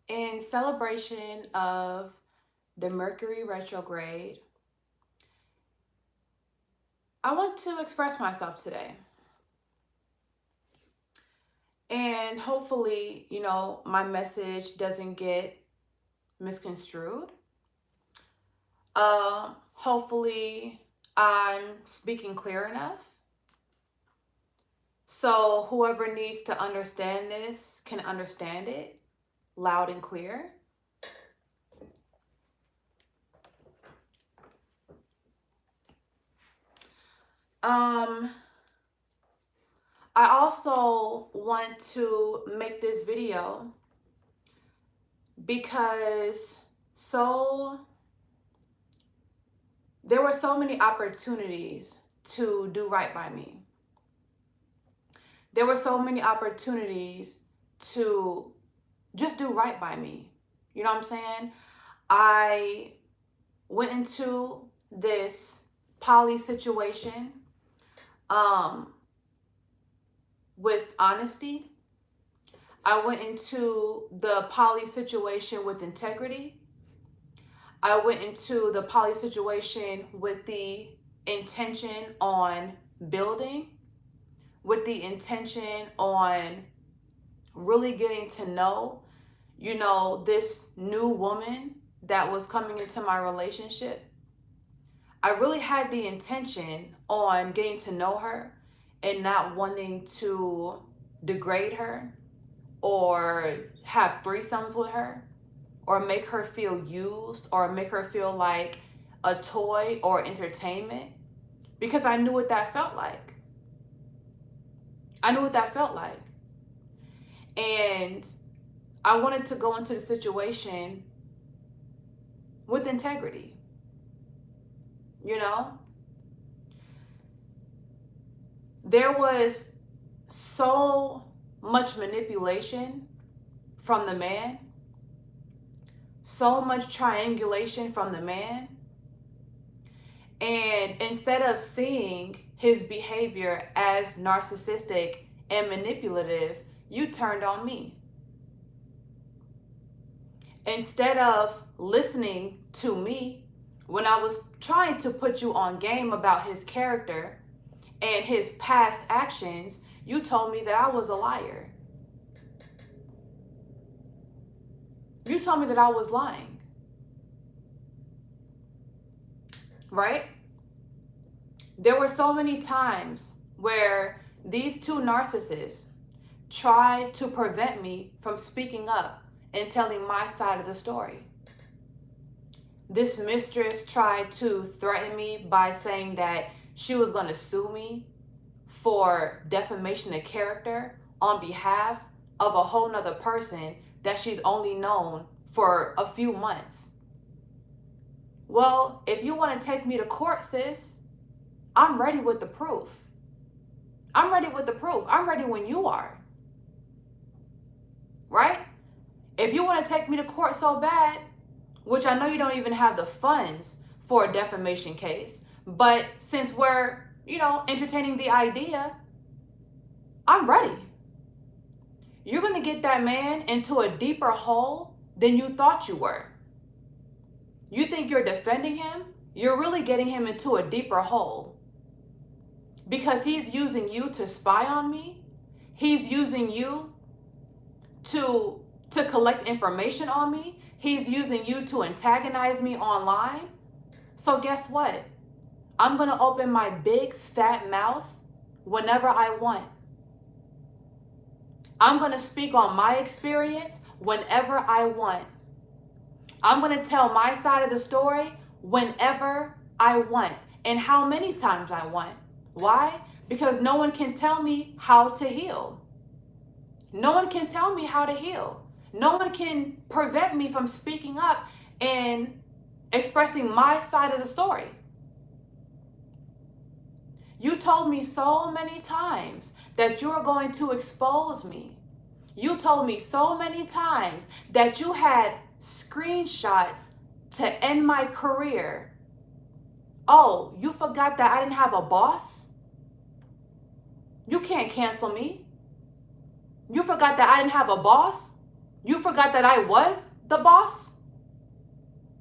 In celebration of the Mercury retrograde, I want to express myself today. And hopefully, my message doesn't get misconstrued. Hopefully, I'm speaking clear enough. So whoever needs to understand this can understand it loud and clear. I also want to make this video because there were so many opportunities to do right by me. There were so many opportunities to just do right by me. You know what I'm saying? I went into this poly situation with honesty. I went into the poly situation with integrity. I went into the poly situation with the intention on building, with the intention on really getting to know, this new woman that was coming into my relationship. I really had the intention on getting to know her and not wanting to degrade her or have threesomes with her or make her feel used or make her feel like a toy or entertainment, because I knew what that felt like. I knew what that felt like. And I wanted to go into the situation with integrity. There was so much manipulation from the man, so much triangulation from the man. And instead of seeing his behavior as narcissistic and manipulative, you turned on me. Instead of listening to me when I was trying to put you on game about his character and his past actions, you told me that I was a liar. You told me that I was lying. Right? There were so many times where these two narcissists tried to prevent me from speaking up and telling my side of the story. This mistress tried to threaten me by saying that she was going to sue me for defamation of character on behalf of a whole nother person that she's only known for a few months. Well, if you want to take me to court, sis, I'm ready with the proof. I'm ready with the proof. I'm ready when you are. Right? If you want to take me to court so bad, which I know you don't even have the funds for a defamation case, but since we're, entertaining the idea, I'm ready. You're going to get that man into a deeper hole than you thought you were. You think you're defending him? You're really getting him into a deeper hole. Because he's using you to spy on me. He's using you to collect information on me. He's using you to antagonize me online. So guess what? I'm going to open my big fat mouth whenever I want. I'm going to speak on my experience whenever I want. I'm going to tell my side of the story whenever I want and how many times I want. Why? Because no one can tell me how to heal. No one can tell me how to heal. No one can prevent me from speaking up and expressing my side of the story. You told me so many times that you were going to expose me. You told me so many times that you had screenshots to end my career. Oh, you forgot that I didn't have a boss? You can't cancel me. You forgot that I didn't have a boss? You forgot that I was the boss?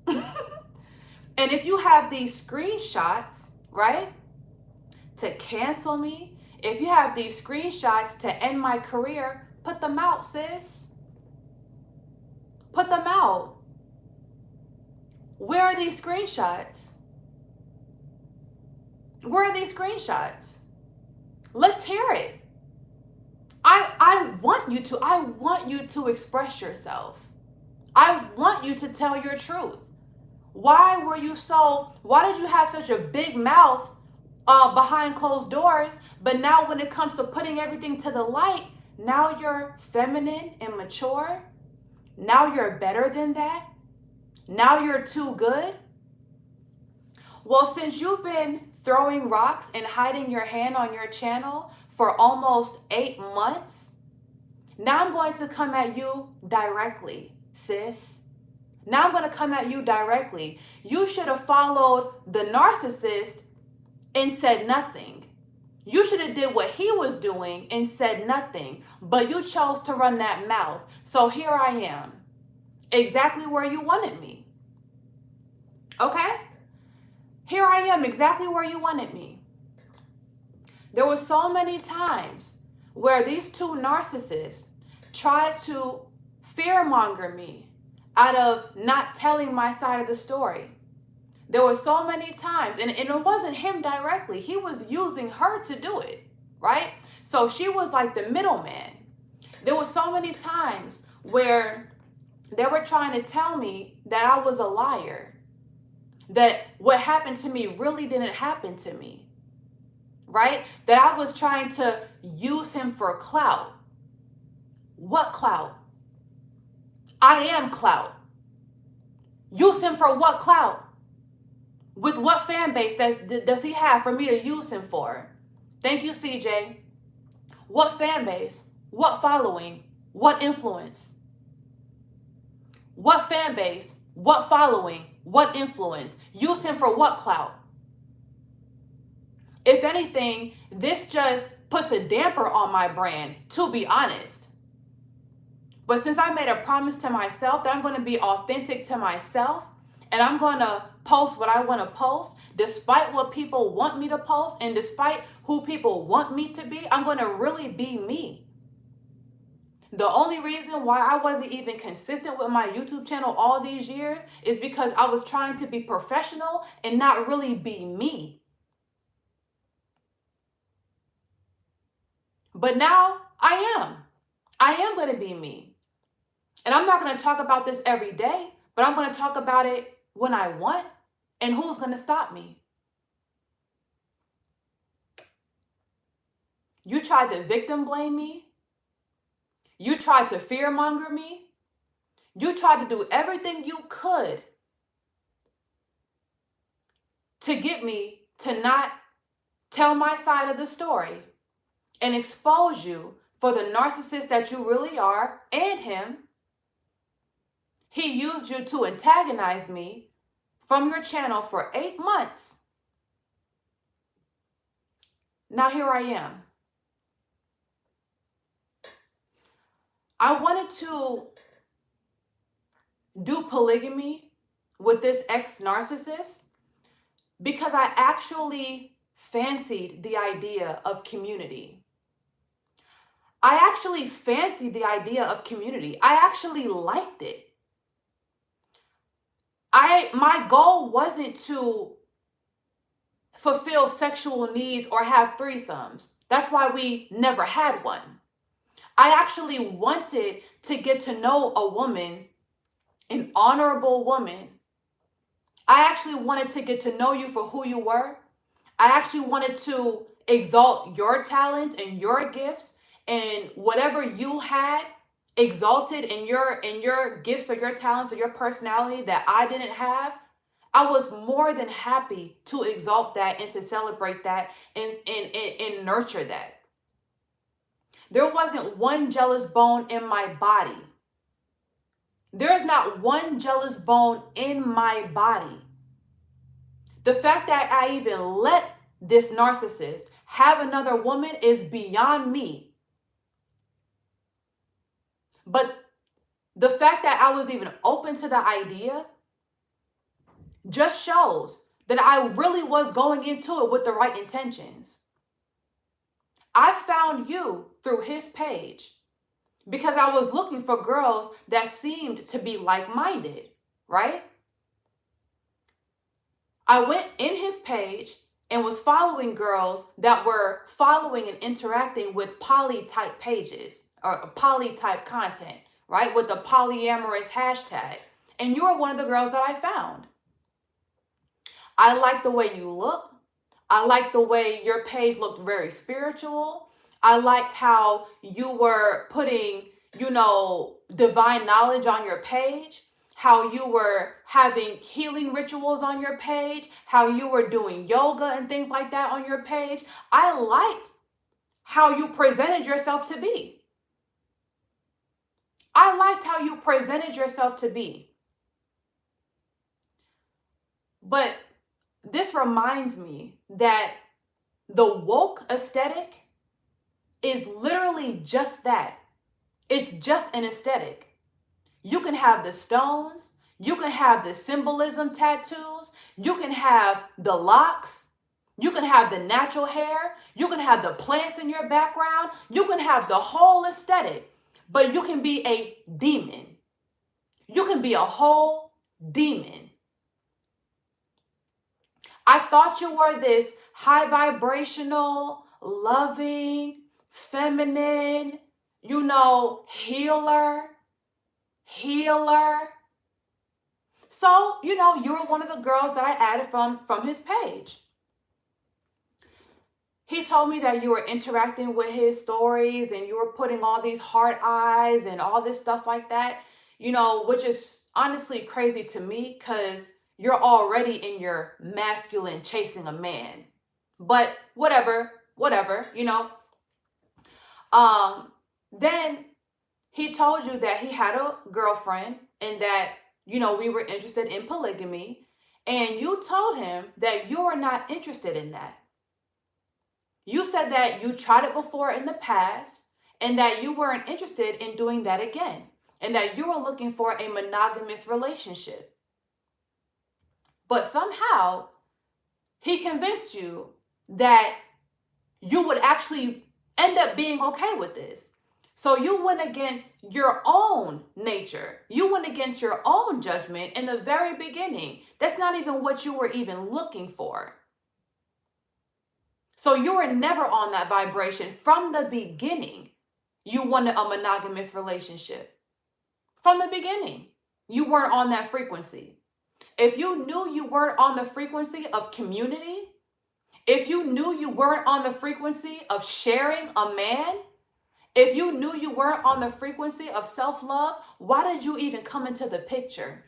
And if you have these screenshots, right, to cancel me, if you have these screenshots to end my career, put them out, sis. Put them out. Where are these screenshots? Where are these screenshots? Let's hear it. I want you to express yourself. I want you to tell your truth. Why did you have such a big mouth behind closed doors, but now when it comes to putting everything to the light, now you're feminine and mature? Now you're better than that? Now you're too good? Well, since you've been throwing rocks and hiding your hand on your channel for almost 8 months, now I'm going to come at you directly, sis. Now I'm going to come at you directly. You should have followed the narcissist and said nothing. You should have did what he was doing and said nothing, but you chose to run that mouth. So here I am, exactly where you wanted me. Okay? Here I am, exactly where you wanted me. There were so many times where these two narcissists tried to fearmonger me out of not telling my side of the story. There were so many times, and it wasn't him directly. He was using her to do it, right? So she was like the middleman. There were so many times where they were trying to tell me that I was a liar, that what happened to me really didn't happen to me, right? That I was trying to use him for clout. What clout? I am clout. Use him for what clout? With what fan base does he have for me to use him for? Thank you, CJ. What fan base? What following? What influence? What fan base? What following? What influence? Use him for what clout? If anything, this just puts a damper on my brand, to be honest. But since I made a promise to myself that I'm going to be authentic to myself, and I'm going to post what I want to post, despite what people want me to post, and despite who people want me to be, I'm going to really be me. The only reason why I wasn't even consistent with my YouTube channel all these years is because I was trying to be professional and not really be me. But now I am. I am going to be me. And I'm not going to talk about this every day, but I'm going to talk about it when I want, and who's going to stop me? You tried to victim blame me. You tried to fearmonger me. You tried to do everything you could to get me to not tell my side of the story and expose you for the narcissist that you really are and him. He used you to antagonize me from your channel for 8 months. Now here I am. I wanted to do polygamy with this ex-narcissist because I actually fancied the idea of community. I actually fancied the idea of community. I actually liked it. My goal wasn't to fulfill sexual needs or have threesomes. That's why we never had one. I actually wanted to get to know a woman, an honorable woman. I actually wanted to get to know you for who you were. I actually wanted to exalt your talents and your gifts, and whatever you had exalted in your gifts or your talents or your personality that I didn't have. I was more than happy to exalt that and to celebrate that and nurture that. There wasn't one jealous bone in my body. There's not one jealous bone in my body. The fact that I even let this narcissist have another woman is beyond me. But The fact that I was even open to the idea just shows that I really was going into it with the right intentions. I found you through his page because I was looking for girls that seemed to be like-minded, right? I went in his page and was following girls that were following and interacting with poly type pages or poly type content, right? With the polyamorous hashtag. And you were one of the girls that I found. I like the way you look. I liked the way your page looked very spiritual. I liked how you were putting, divine knowledge on your page, how you were having healing rituals on your page, how you were doing yoga and things like that on your page. I liked how you presented yourself to be. I liked how you presented yourself to be. But this reminds me that the woke aesthetic is literally just that. It's just an aesthetic. You can have the stones, you can have the symbolism tattoos, you can have the locks, you can have the natural hair, you can have the plants in your background, you can have the whole aesthetic, but you can be a demon. You can be a whole demon. I thought you were this high vibrational, loving, feminine, healer. So, you were one of the girls that I added from his page. He told me that you were interacting with his stories and you were putting all these heart eyes and all this stuff like that, which is honestly crazy to me because you're already in your masculine chasing a man. But whatever. Then he told you that he had a girlfriend and that, we were interested in polygamy. And you told him that you are not interested in that. You said that you tried it before in the past and that you weren't interested in doing that again. And that you were looking for a monogamous relationship. But somehow, he convinced you that you would actually end up being okay with this. So you went against your own nature. You went against your own judgment in the very beginning. That's not even what you were even looking for. So you were never on that vibration from the beginning. You wanted a monogamous relationship. From the beginning, you weren't on that frequency. If you knew you weren't on the frequency of community, if you knew you weren't on the frequency of sharing a man, if you knew you weren't on the frequency of self-love, why did you even come into the picture?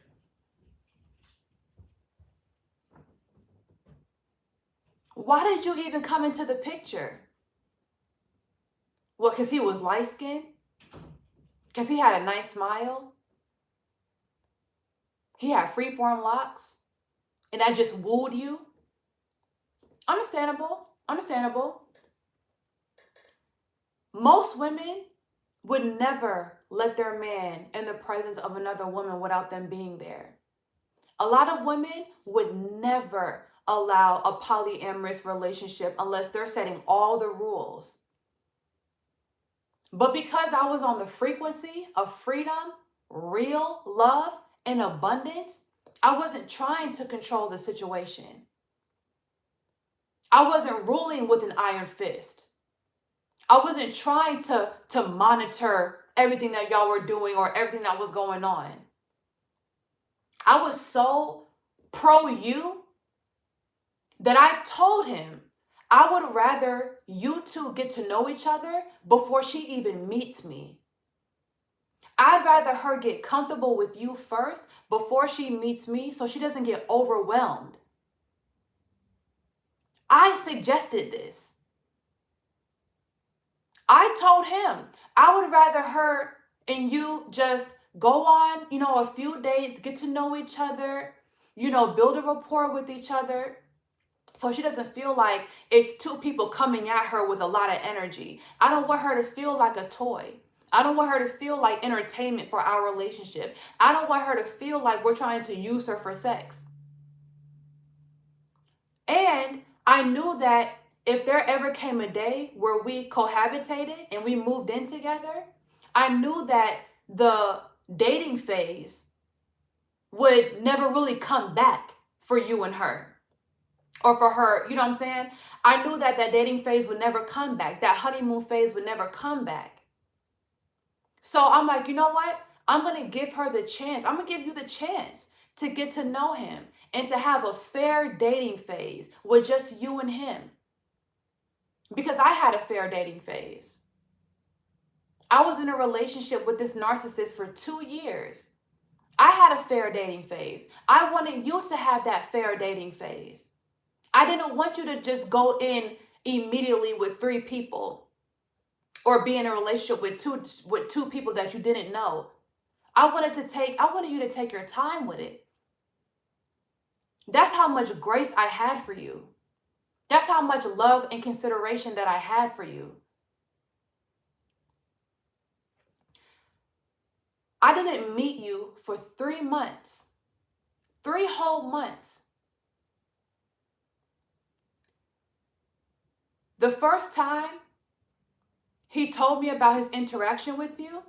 Why did you even come into the picture? Well, because he was light-skinned? Because he had a nice smile? He had free-form locks? And that just wooed you? Understandable. Most women would never let their man in the presence of another woman without them being there. A lot of women would never allow a polyamorous relationship unless they're setting all the rules. But because I was on the frequency of freedom, real love, and abundance, I wasn't trying to control the situation. I wasn't ruling with an iron fist. I wasn't trying to monitor everything that y'all were doing or everything that was going on. I was so pro you that I told him I would rather you two get to know each other before she even meets me. I'd rather her get comfortable with you first before she meets me so she doesn't get overwhelmed. I suggested this. I told him I would rather her and you just go on, a few dates, get to know each other, build a rapport with each other. So she doesn't feel like it's two people coming at her with a lot of energy. I don't want her to feel like a toy. I don't want her to feel like entertainment for our relationship. I don't want her to feel like we're trying to use her for sex. And I knew that if there ever came a day where we cohabitated and we moved in together, I knew that the dating phase would never really come back for you and her. Or for her, you know what I'm saying? I knew that that dating phase would never come back. That honeymoon phase would never come back. So I'm like, you know what? I'm going to give her the chance. I'm going to give you the chance to get to know him and to have a fair dating phase with just you and him. Because I had a fair dating phase. I was in a relationship with this narcissist for 2 years. I had a fair dating phase. I wanted you to have that fair dating phase. I didn't want you to just go in immediately with 3 people or be in a relationship with two people that you didn't know. I wanted you to take your time with it. That's how much grace I had for you. That's how much love and consideration that I had for you. I didn't meet you for 3 months. 3 whole months. The first time he told me about his interaction with you,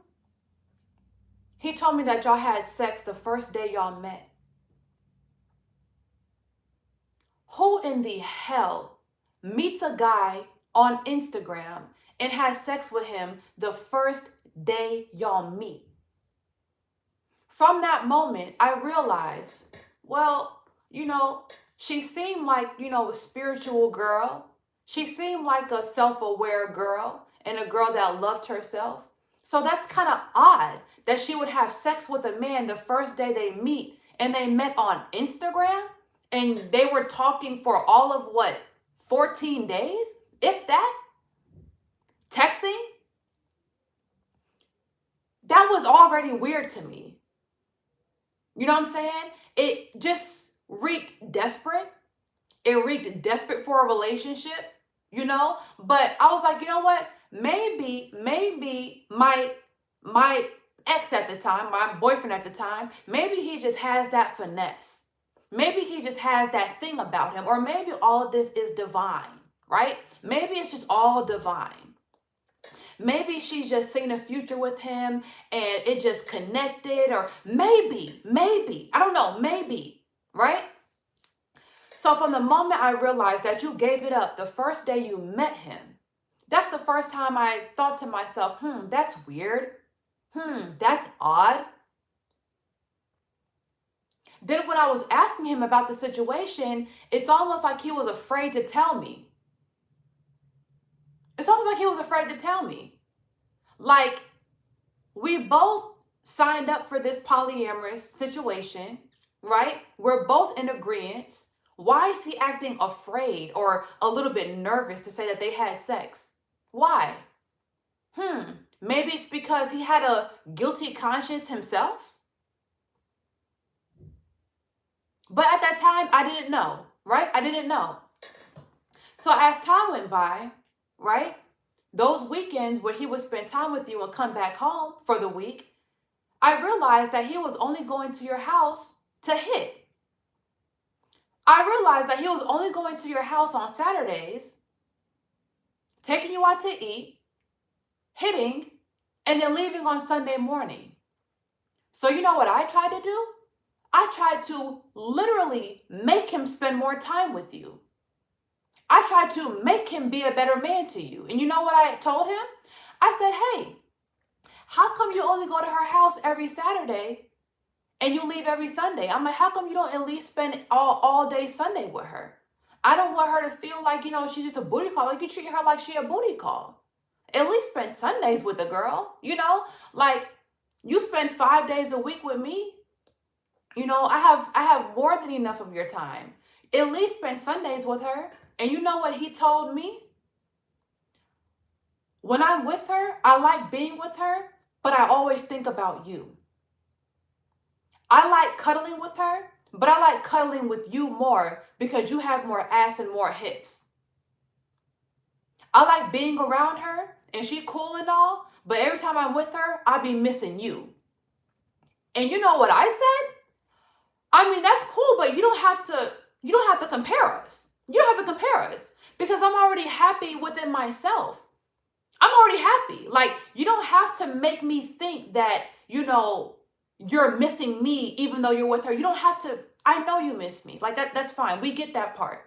he told me that y'all had sex the first day y'all met. Who in the hell meets a guy on Instagram and has sex with him the first day y'all meet? From that moment, I realized, well, she seemed like, a spiritual girl. She seemed like a self-aware girl and a girl that loved herself. So that's kind of odd that she would have sex with a man the first day they meet, and they met on Instagram and they were talking for all of 14 days, if that? Texting? That was already weird to me. You know what I'm saying? It just reeked desperate. It reeked desperate for a relationship, But I was like, you know what? Maybe my ex at the time, my boyfriend at the time, maybe he just has that finesse. Maybe he just has that thing about him. Or maybe all of this is divine, right? Maybe it's just all divine. Maybe she's just seen a future with him and it just connected. Or maybe, I don't know, maybe, right? So from the moment I realized that you gave it up the first day you met him, that's the first time I thought to myself, that's weird. That's odd. Then when I was asking him about the situation, it's almost like he was afraid to tell me. It's almost like he was afraid to tell me. Like, we both signed up for this polyamorous situation, right? We're both in agreement. Why is he acting afraid or a little bit nervous to say that they had sex? Why? Maybe it's because he had a guilty conscience himself? But at that time, I didn't know, right? I didn't know. So as time went by, right? Those weekends where he would spend time with you and come back home for the week, I realized that he was only going to your house to hit. I realized that he was only going to your house on Saturdays, taking you out to eat, hitting, and then leaving on Sunday morning. So you know what I tried to do? I tried to literally make him spend more time with you. I tried to make him be a better man to you. And you know what I told him? I said, hey, how come you only go to her house every Saturday and you leave every Sunday? I'm like, how come you don't at least spend all day Sunday with her? I don't want her to feel like, she's just a booty call. Like, you treat her like she a booty call. At least spend Sundays with the girl, Like, you spend 5 days a week with me. I have more than enough of your time. At least spend Sundays with her. And you know what he told me? When I'm with her, I like being with her, but I always think about you. I like cuddling with her, but I like cuddling with you more because you have more ass and more hips. I like being around her and she cool and all, but every time I'm with her, I be missing you. And you know what I said? I mean, that's cool, but you don't have to compare us. You don't have to compare us because I'm already happy within myself. I'm already happy. Like, you don't have to make me think that, you're missing me even though you're with her. You don't have to. I know you miss me. Like, that's fine. We get that part.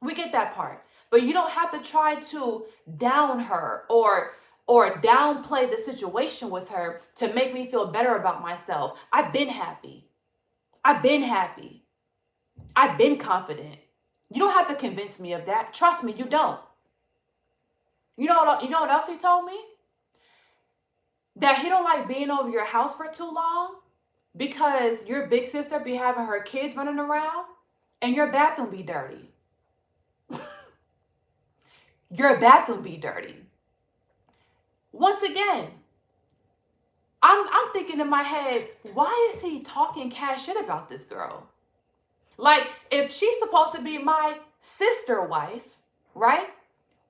We get that part. But you don't have to try to down her or downplay the situation with her to make me feel better about myself. I've been happy. I've been happy. I've been confident. You don't have to convince me of that. Trust me, you don't. You know what else he told me? That he don't like being over your house for too long because your big sister be having her kids running around and your bathroom be dirty. Your bathroom be dirty. Once again, I'm thinking in my head, why is he talking cash shit about this girl? Like, if she's supposed to be my sister wife, right?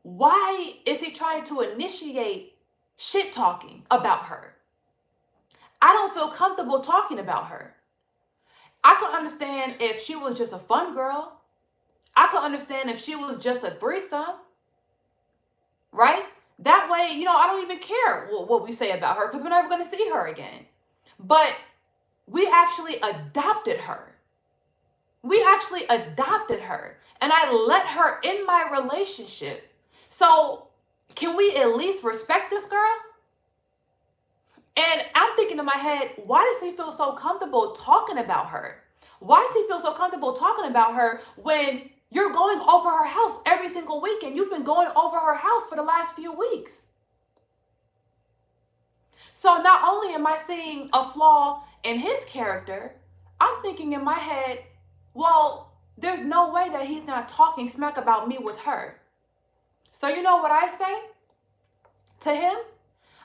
Why is he trying to initiate shit talking about her? I don't feel comfortable talking about her. I could understand if she was just a fun girl. I could understand if she was just a threesome, right? That way, I don't even care what we say about her because we're never going to see her again. But we actually adopted her. We actually adopted her. And I let her in my relationship. So can we at least respect this girl? And I'm thinking in my head, why does he feel so comfortable talking about her? Why does he feel so comfortable talking about her when you're going over her house every single week and you've been going over her house for the last few weeks? So not only am I seeing a flaw in his character, I'm thinking in my head, well, there's no way that he's not talking smack about me with her. So you know what I say to him?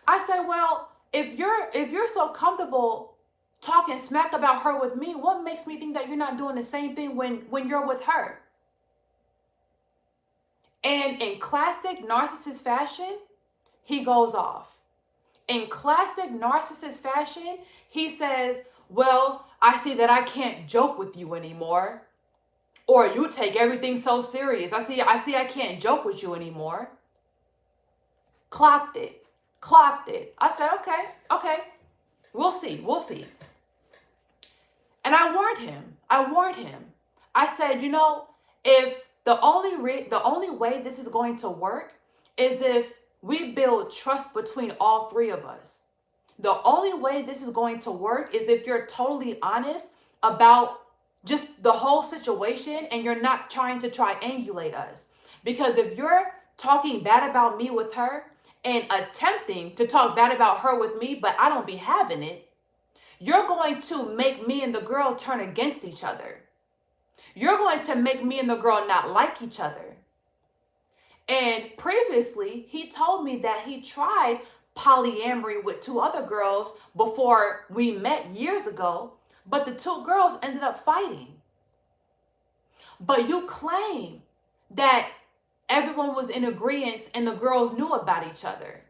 I say, well, if you're so comfortable talking smack about her with me, what makes me think that you're not doing the same thing when you're with her? And in classic narcissist fashion, he goes off. In classic narcissist fashion, he says, well, I see that I can't joke with you anymore. Or you take everything so serious. I see I can't joke with you anymore. Clocked it. I said, okay. We'll see. And I warned him. I said, if the only way this is going to work is if we build trust between all three of us. The only way this is going to work is if you're totally honest about just the whole situation and you're not trying to triangulate us. Because if you're talking bad about me with her and attempting to talk bad about her with me, but I don't be having it, you're going to make me and the girl turn against each other. You're going to make me and the girl not like each other. And previously, he told me that he tried polyamory with 2 other girls before we met years ago, but the 2 girls ended up fighting. But you claim that everyone was in agreement and the girls knew about each other.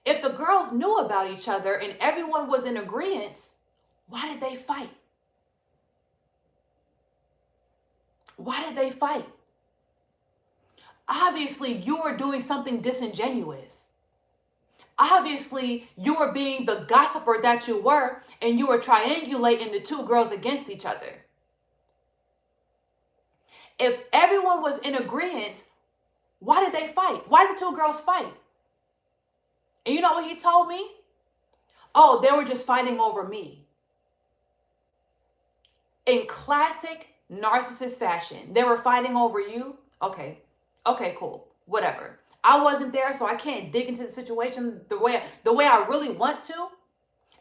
If the girls knew about each other and everyone was in agreement, why did they fight? Why did they fight? Obviously, you were doing something disingenuous. Obviously, you were being the gossiper that you were, and you were triangulating the 2 girls against each other. If everyone was in agreement, why did they fight? Why did the 2 girls fight? And you know what he told me? Oh, they were just fighting over me. In classic narcissist fashion, they were fighting over you? Okay, cool, whatever. I wasn't there, so I can't dig into the situation the way I really want to.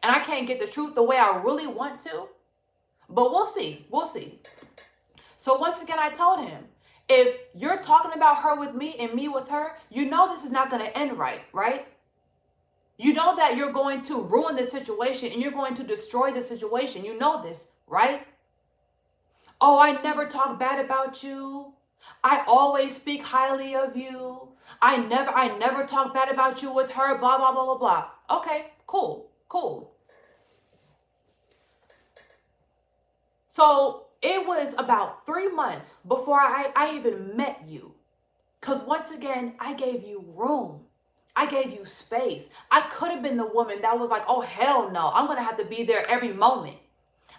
And I can't get the truth the way I really want to. But we'll see. So once again, I told him, if you're talking about her with me and me with her, you know this is not going to end right? You know that you're going to ruin the situation and you're going to destroy the situation. You know this, right? Oh, I never talk bad about you. I always speak highly of you. I never talk bad about you with her, blah, blah, blah, blah, blah. Okay, cool, cool. So it was about 3 months before I even met you. Because once again, I gave you room. I gave you space. I could have been the woman that was like, oh, hell no, I'm going to have to be there every moment.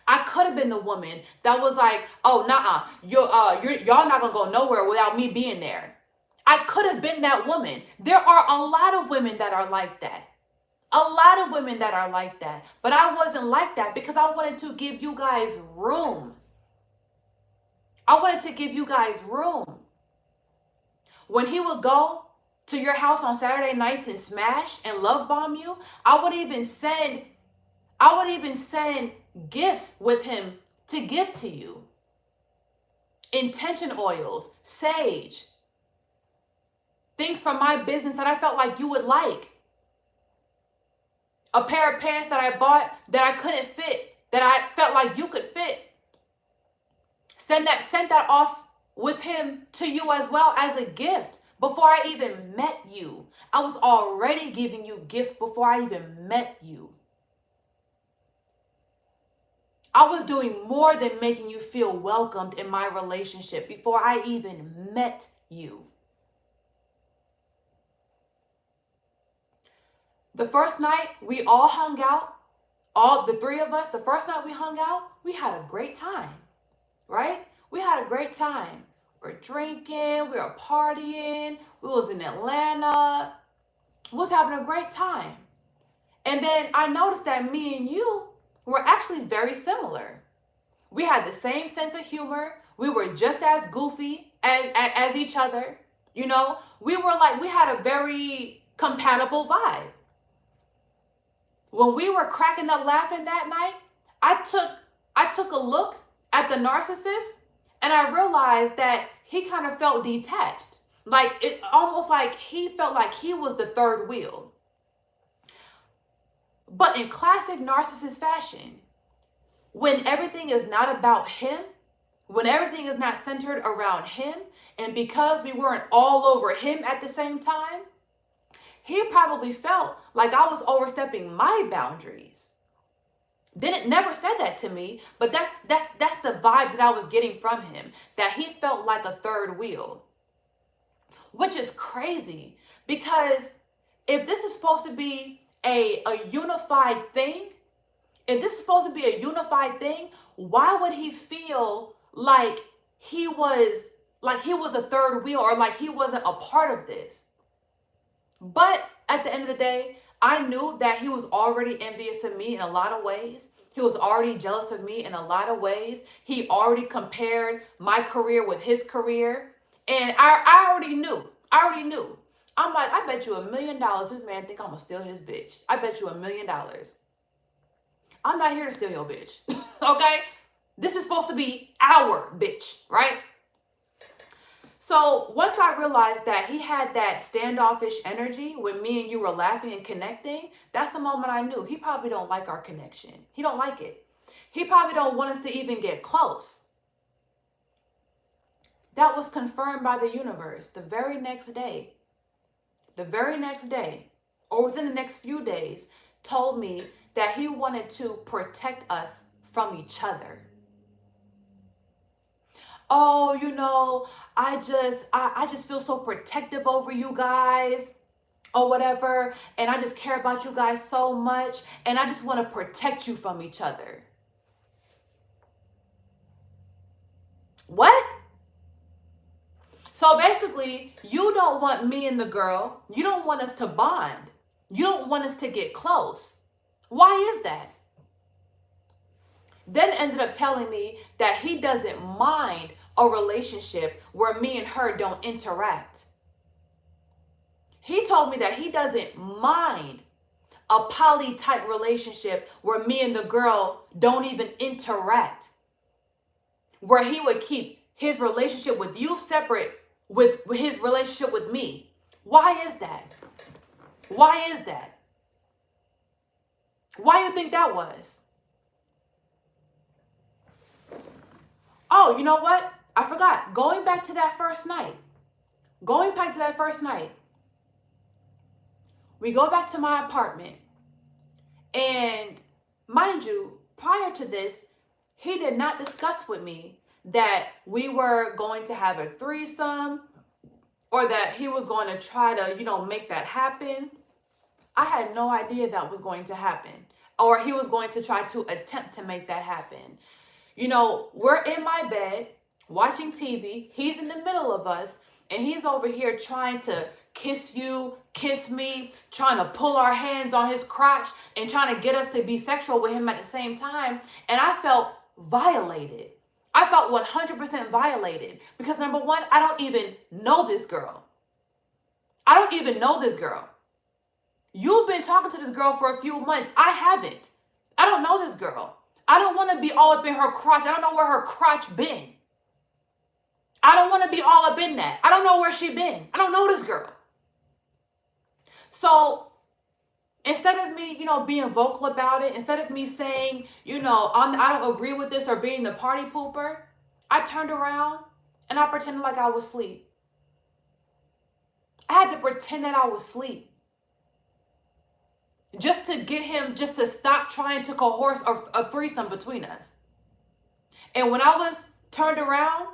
I could have been the woman that was like, oh, nah, y'all not going to go nowhere without me being there. I could have been that woman. There are a lot of women that are like that. A lot of women that are like that. But I wasn't like that because I wanted to give you guys room. I wanted to give you guys room. When he would go to your house on Saturday nights and smash and love bomb you, I would even send gifts with him to give to you. Intention oils, sage, things from my business that I felt like you would like. A pair of pants that I bought that I couldn't fit, that I felt like you could fit. Sent that off with him to you as well as a gift. Before I even met you, I was already giving you gifts before I even met you. I was doing more than making you feel welcomed in my relationship before I even met you. The first night we all hung out, all the three of us, the first night we hung out, we had a great time, right? We had a great time. We're drinking, we were partying, we was in Atlanta, we was having a great time. And then I noticed that me and you were actually very similar. We had the same sense of humor. We were just as goofy as each other. You know, we had a very compatible vibe. When we were cracking up laughing that night, I took a look at the narcissist and I realized that he kind of felt detached. Like it almost like he felt like he was the third wheel. But in classic narcissist fashion, when everything is not about him, when everything is not centered around him, and because we weren't all over him at the same time, he probably felt like I was overstepping my boundaries. Didn't never said that to me, but that's the vibe that I was getting from him, that he felt like a third wheel. Which is crazy, because if this is supposed to be a unified thing, why would he feel like he was a third wheel, or like he wasn't a part of this? But at the end of the day, I knew that he was already envious of me in a lot of ways. He was already jealous of me in a lot of ways. He already compared my career with his career. And I already knew. I'm like, I bet you $1 million this man think I'm gonna steal his bitch. I bet you $1 million. I'm not here to steal your bitch. Okay? This is supposed to be our bitch, right? So once I realized that he had that standoffish energy when me and you were laughing and connecting, that's the moment I knew he probably don't like our connection. He don't like it. He probably don't want us to even get close. That was confirmed by the universe the very next day. The very next day, or within the next few days, told me that he wanted to protect us from each other. Oh, you know, I just feel so protective over you guys or whatever, and I just care about you guys so much, and I just want to protect you from each other. What? So basically, you don't want me and the girl, you don't want us to bond. You don't want us to get close. Why is that? Then ended up telling me that he doesn't mind a relationship where me and her don't interact. He told me that he doesn't mind a poly type relationship where me and the girl don't even interact. Where he would keep his relationship with you separate with his relationship with me. Why is that? Why is that? Why do you think that was? Oh, you know what? I forgot. Going back to that first night. We go back to my apartment. And mind you, prior to this, he did not discuss with me that we were going to have a threesome or that he was going to try to, make that happen. I had no idea that was going to happen, or he was going to try to attempt to make that happen. We're in my bed watching TV. He's in the middle of us, and he's over here trying to kiss you, kiss me, trying to pull our hands on his crotch and trying to get us to be sexual with him at the same time. And I felt violated. I felt 100% violated because, number one, I don't even know this girl. I don't even know this girl. You've been talking to this girl for a few months. I haven't. I don't know this girl. I don't want to be all up in her crotch. I don't know where her crotch been. I don't want to be all up in that. I don't know where she been. I don't know this girl. So instead of me, being vocal about it, instead of me saying, I don't agree with this or being the party pooper, I turned around and I pretended like I was asleep. I had to pretend that I was asleep. Just to get him just to stop trying to coerce a threesome between us. And when I was turned around,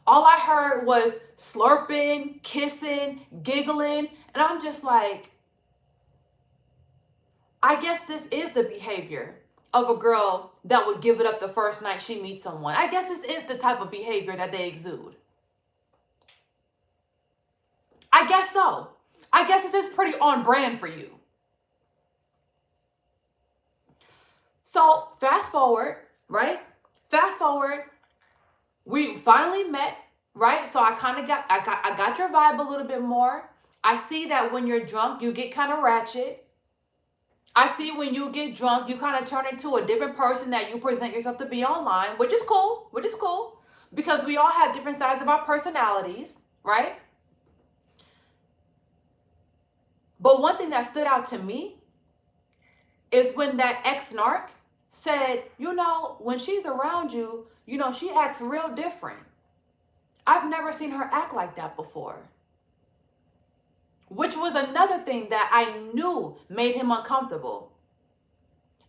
all I heard was slurping, kissing, giggling. And I'm just like, I guess this is the behavior of a girl that would give it up the first night she meets someone. I guess this is the type of behavior that they exude. I guess so. I guess this is pretty on brand for you. So fast forward, right? Fast forward, we finally met, right? So I got your vibe a little bit more. I see that when you're drunk, you get kind of ratchet. I see when you get drunk, you kind of turn into a different person that you present yourself to be online, which is cool, because we all have different sides of our personalities, right? But one thing that stood out to me is when that ex-narc said, when she's around you, she acts real different. I've never seen her act like that before. Which was another thing that I knew made him uncomfortable.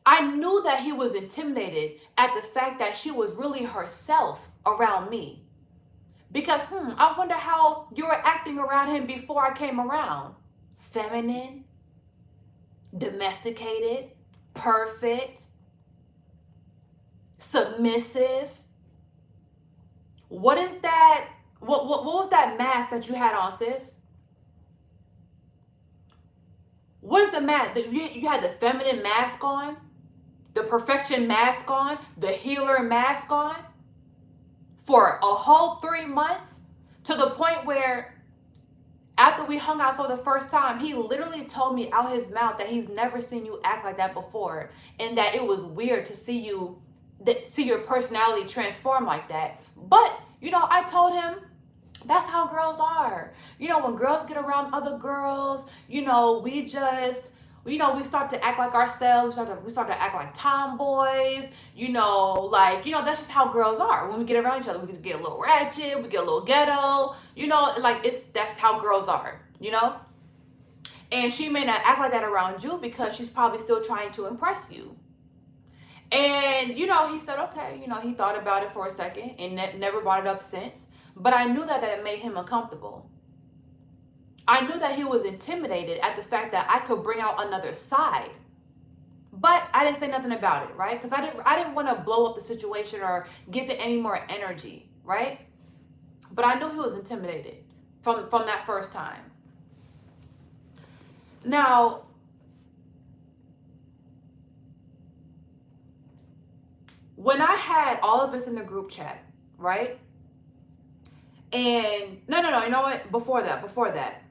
I knew that he was intimidated at the fact that she was really herself around me. Because, I wonder how you were acting around him before I came around. Feminine, domesticated, perfect, submissive. What is that? What was that mask that you had on, sis? What is the mask? You had the feminine mask on, the perfection mask on, the healer mask on for a whole 3 months, to the point where after we hung out for the first time, he literally told me out his mouth that he's never seen you act like that before, and that it was weird to see your personality transform like that. But, I told him that's how girls are. When girls get around other girls, we just, we start to act like ourselves. We start to act like tomboys, that's just how girls are. When we get around each other, we get a little ratchet, we get a little ghetto, that's how girls are, And she may not act like that around you because she's probably still trying to impress you. And, he said, okay, he thought about it for a second and never brought it up since. But I knew that made him uncomfortable. I knew that he was intimidated at the fact that I could bring out another side. But I didn't say nothing about it, right? Because I didn't want to blow up the situation or give it any more energy, right? But I knew he was intimidated from that first time. Now, when I had all of us in the group chat, right? And no, you know what? Before that,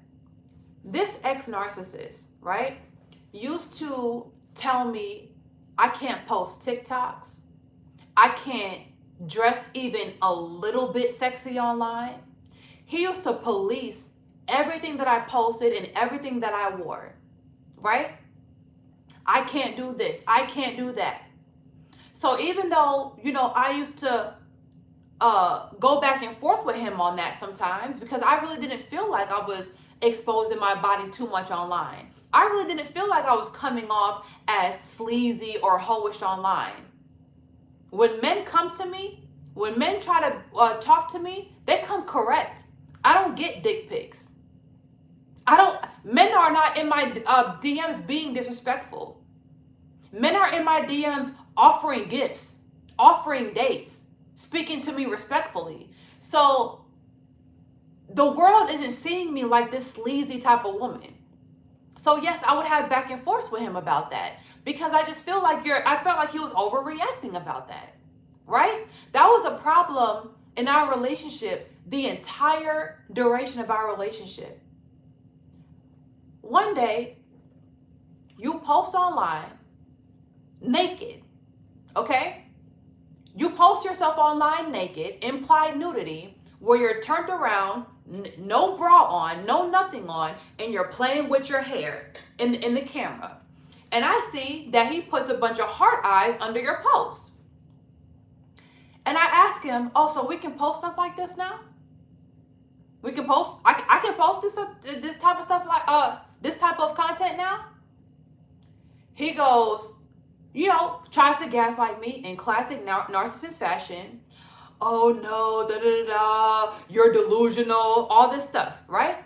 this ex-narcissist, right, used to tell me I can't post TikToks. I can't dress even a little bit sexy online. He used to police everything that I posted and everything that I wore, right? I can't do this. I can't do that. So even though, I used to go back and forth with him on that sometimes, because I really didn't feel like I was exposing my body too much online. I really didn't feel like I was coming off as sleazy or hoish online. When men come to me, when men try to talk to me, they come correct. I don't get dick pics. Men are not in my DMs being disrespectful. Men are in my DMs offering gifts, offering dates, speaking to me respectfully. So the world isn't seeing me like this sleazy type of woman. So yes, I would have back and forth with him about that, because I just feel like I felt like he was overreacting about that, right? That was a problem in our relationship the entire duration of our relationship. One day, you post online naked, okay? You post yourself online naked, implied nudity, where you're turned around, no bra on, no nothing on, and you're playing with your hair in the camera. And I see that he puts a bunch of heart eyes under your post. And I ask him, oh, so we can post stuff like this now? We can post, I can post this type of stuff, like this type of content now? He goes, tries to gaslight me in classic narcissist fashion. Oh no, you're delusional, all this stuff, right?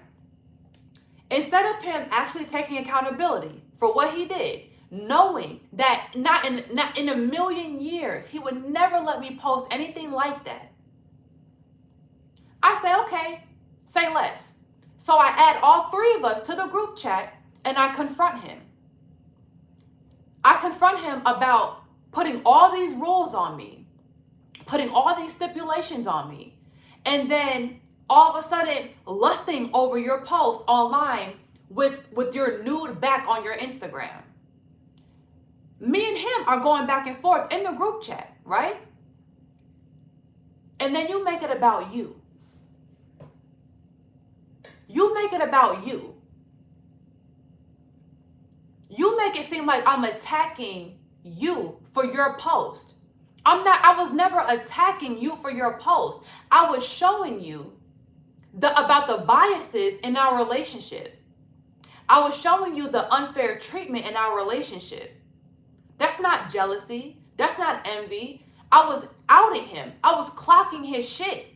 Instead of him actually taking accountability for what he did, knowing that not in a million years he would never let me post anything like that, I say, okay, say less. So I add all three of us to the group chat and I confront him. I confront him about putting all these rules on me, putting all these stipulations on me, and then all of a sudden lusting over your post online with your nude back on your Instagram. Me and him are going back and forth in the group chat, right? And then you make it about you. You make it about you. You make it seem like I'm attacking you for your post. I was never attacking you for your post. I was showing you about the biases in our relationship. I was showing you the unfair treatment in our relationship. That's not jealousy. That's not envy. I was outing him. I was clocking his shit.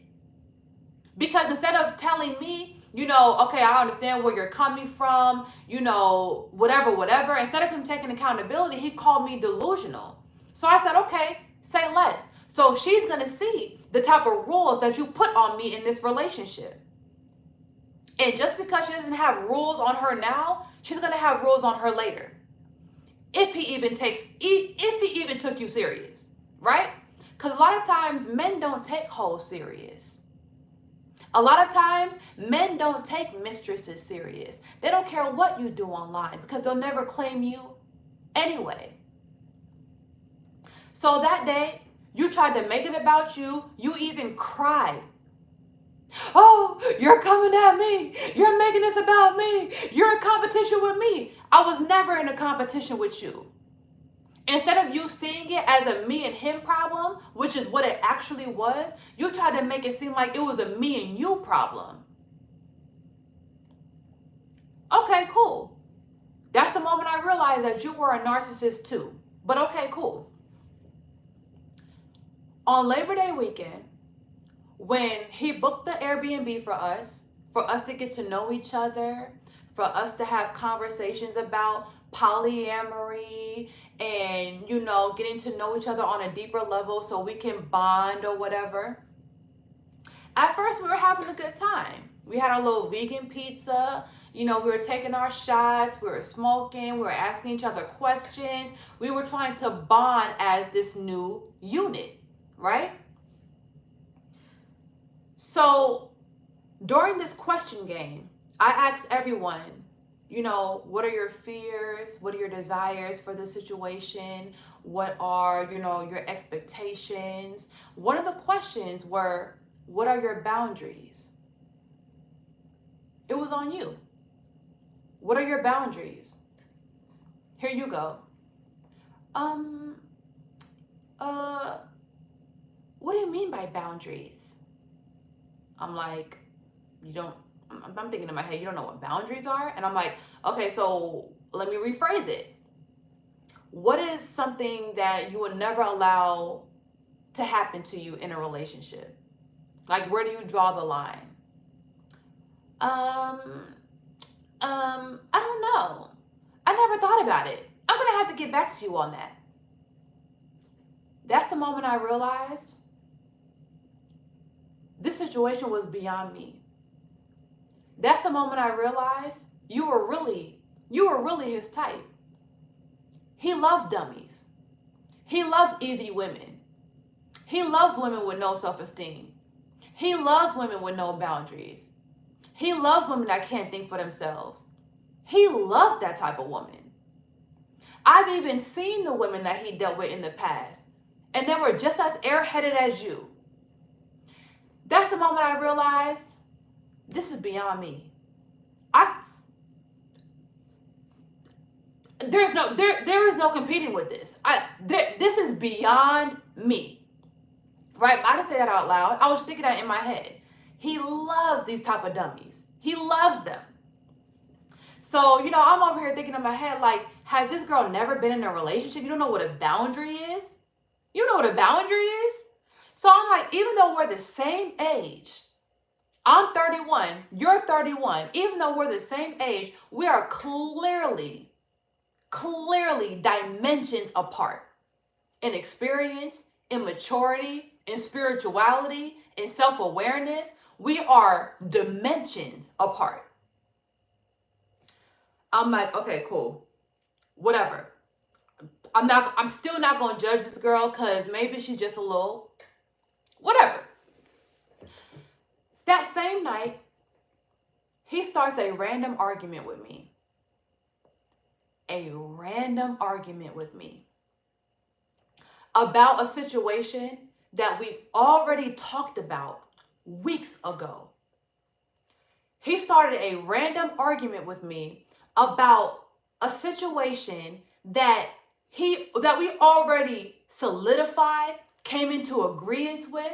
Because instead of telling me, okay, I understand where you're coming from, whatever. Instead of him taking accountability, he called me delusional. So I said, okay, say less. So she's going to see the type of rules that you put on me in this relationship. And just because she doesn't have rules on her now, she's going to have rules on her later. If he even took you serious, right? Because a lot of times men don't take hoes serious. A lot of times men don't take mistresses serious. They don't care what you do online because they'll never claim you anyway. So that day, you tried to make it about you. You even cried. Oh, you're coming at me. You're making this about me. You're in competition with me. I was never in a competition with you. Instead of you seeing it as a me and him problem, which is what it actually was, you tried to make it seem like it was a me and you problem. Okay, cool. That's the moment I realized that you were a narcissist too. But okay, cool. On Labor Day weekend, when he booked the Airbnb for us to get to know each other, for us to have conversations about polyamory and, getting to know each other on a deeper level so we can bond or whatever. At first, we were having a good time. We had our little vegan pizza. We were taking our shots. We were smoking. We were asking each other questions. We were trying to bond as this new unit, right? So during this question game, I asked everyone, what are your fears? What are your desires for this situation? What are, your expectations? One of the questions were, what are your boundaries? It was on you. What are your boundaries? Here you go. What do you mean by boundaries? I'm like, you don't I'm thinking in my head, you don't know what boundaries are? And I'm like, okay, so let me rephrase it. What is something that you would never allow to happen to you in a relationship? Like, where do you draw the line? I don't know. I never thought about it. I'm gonna have to get back to you on that. That's the moment I realized this situation was beyond me. That's the moment I realized you were really his type. He loves dummies. He loves easy women. He loves women with no self-esteem. He loves women with no boundaries. He loves women that can't think for themselves. He loves that type of woman. I've even seen the women that he dealt with in the past, and they were just as airheaded as you. That's the moment I realized this is beyond me. There is no competing with this. This is beyond me. Right? I didn't say that out loud. I was thinking that in my head. He loves these type of dummies. He loves them. So, I'm over here thinking in my head, like, has this girl never been in a relationship? You don't know what a boundary is? You know what a boundary is? So I'm like, even though we're the same age, I'm 31, you're 31, even though we're the same age, we are clearly dimensions apart in experience, in maturity, in spirituality, in self-awareness. We are dimensions apart. I'm like, okay, cool. Whatever. I'm still not going to judge this girl because maybe she's just a little, whatever. That same night, he starts a random argument with me. A random argument with me about a situation that we've already talked about weeks ago. He started a random argument with me about a situation that we already solidified, came into agreement with.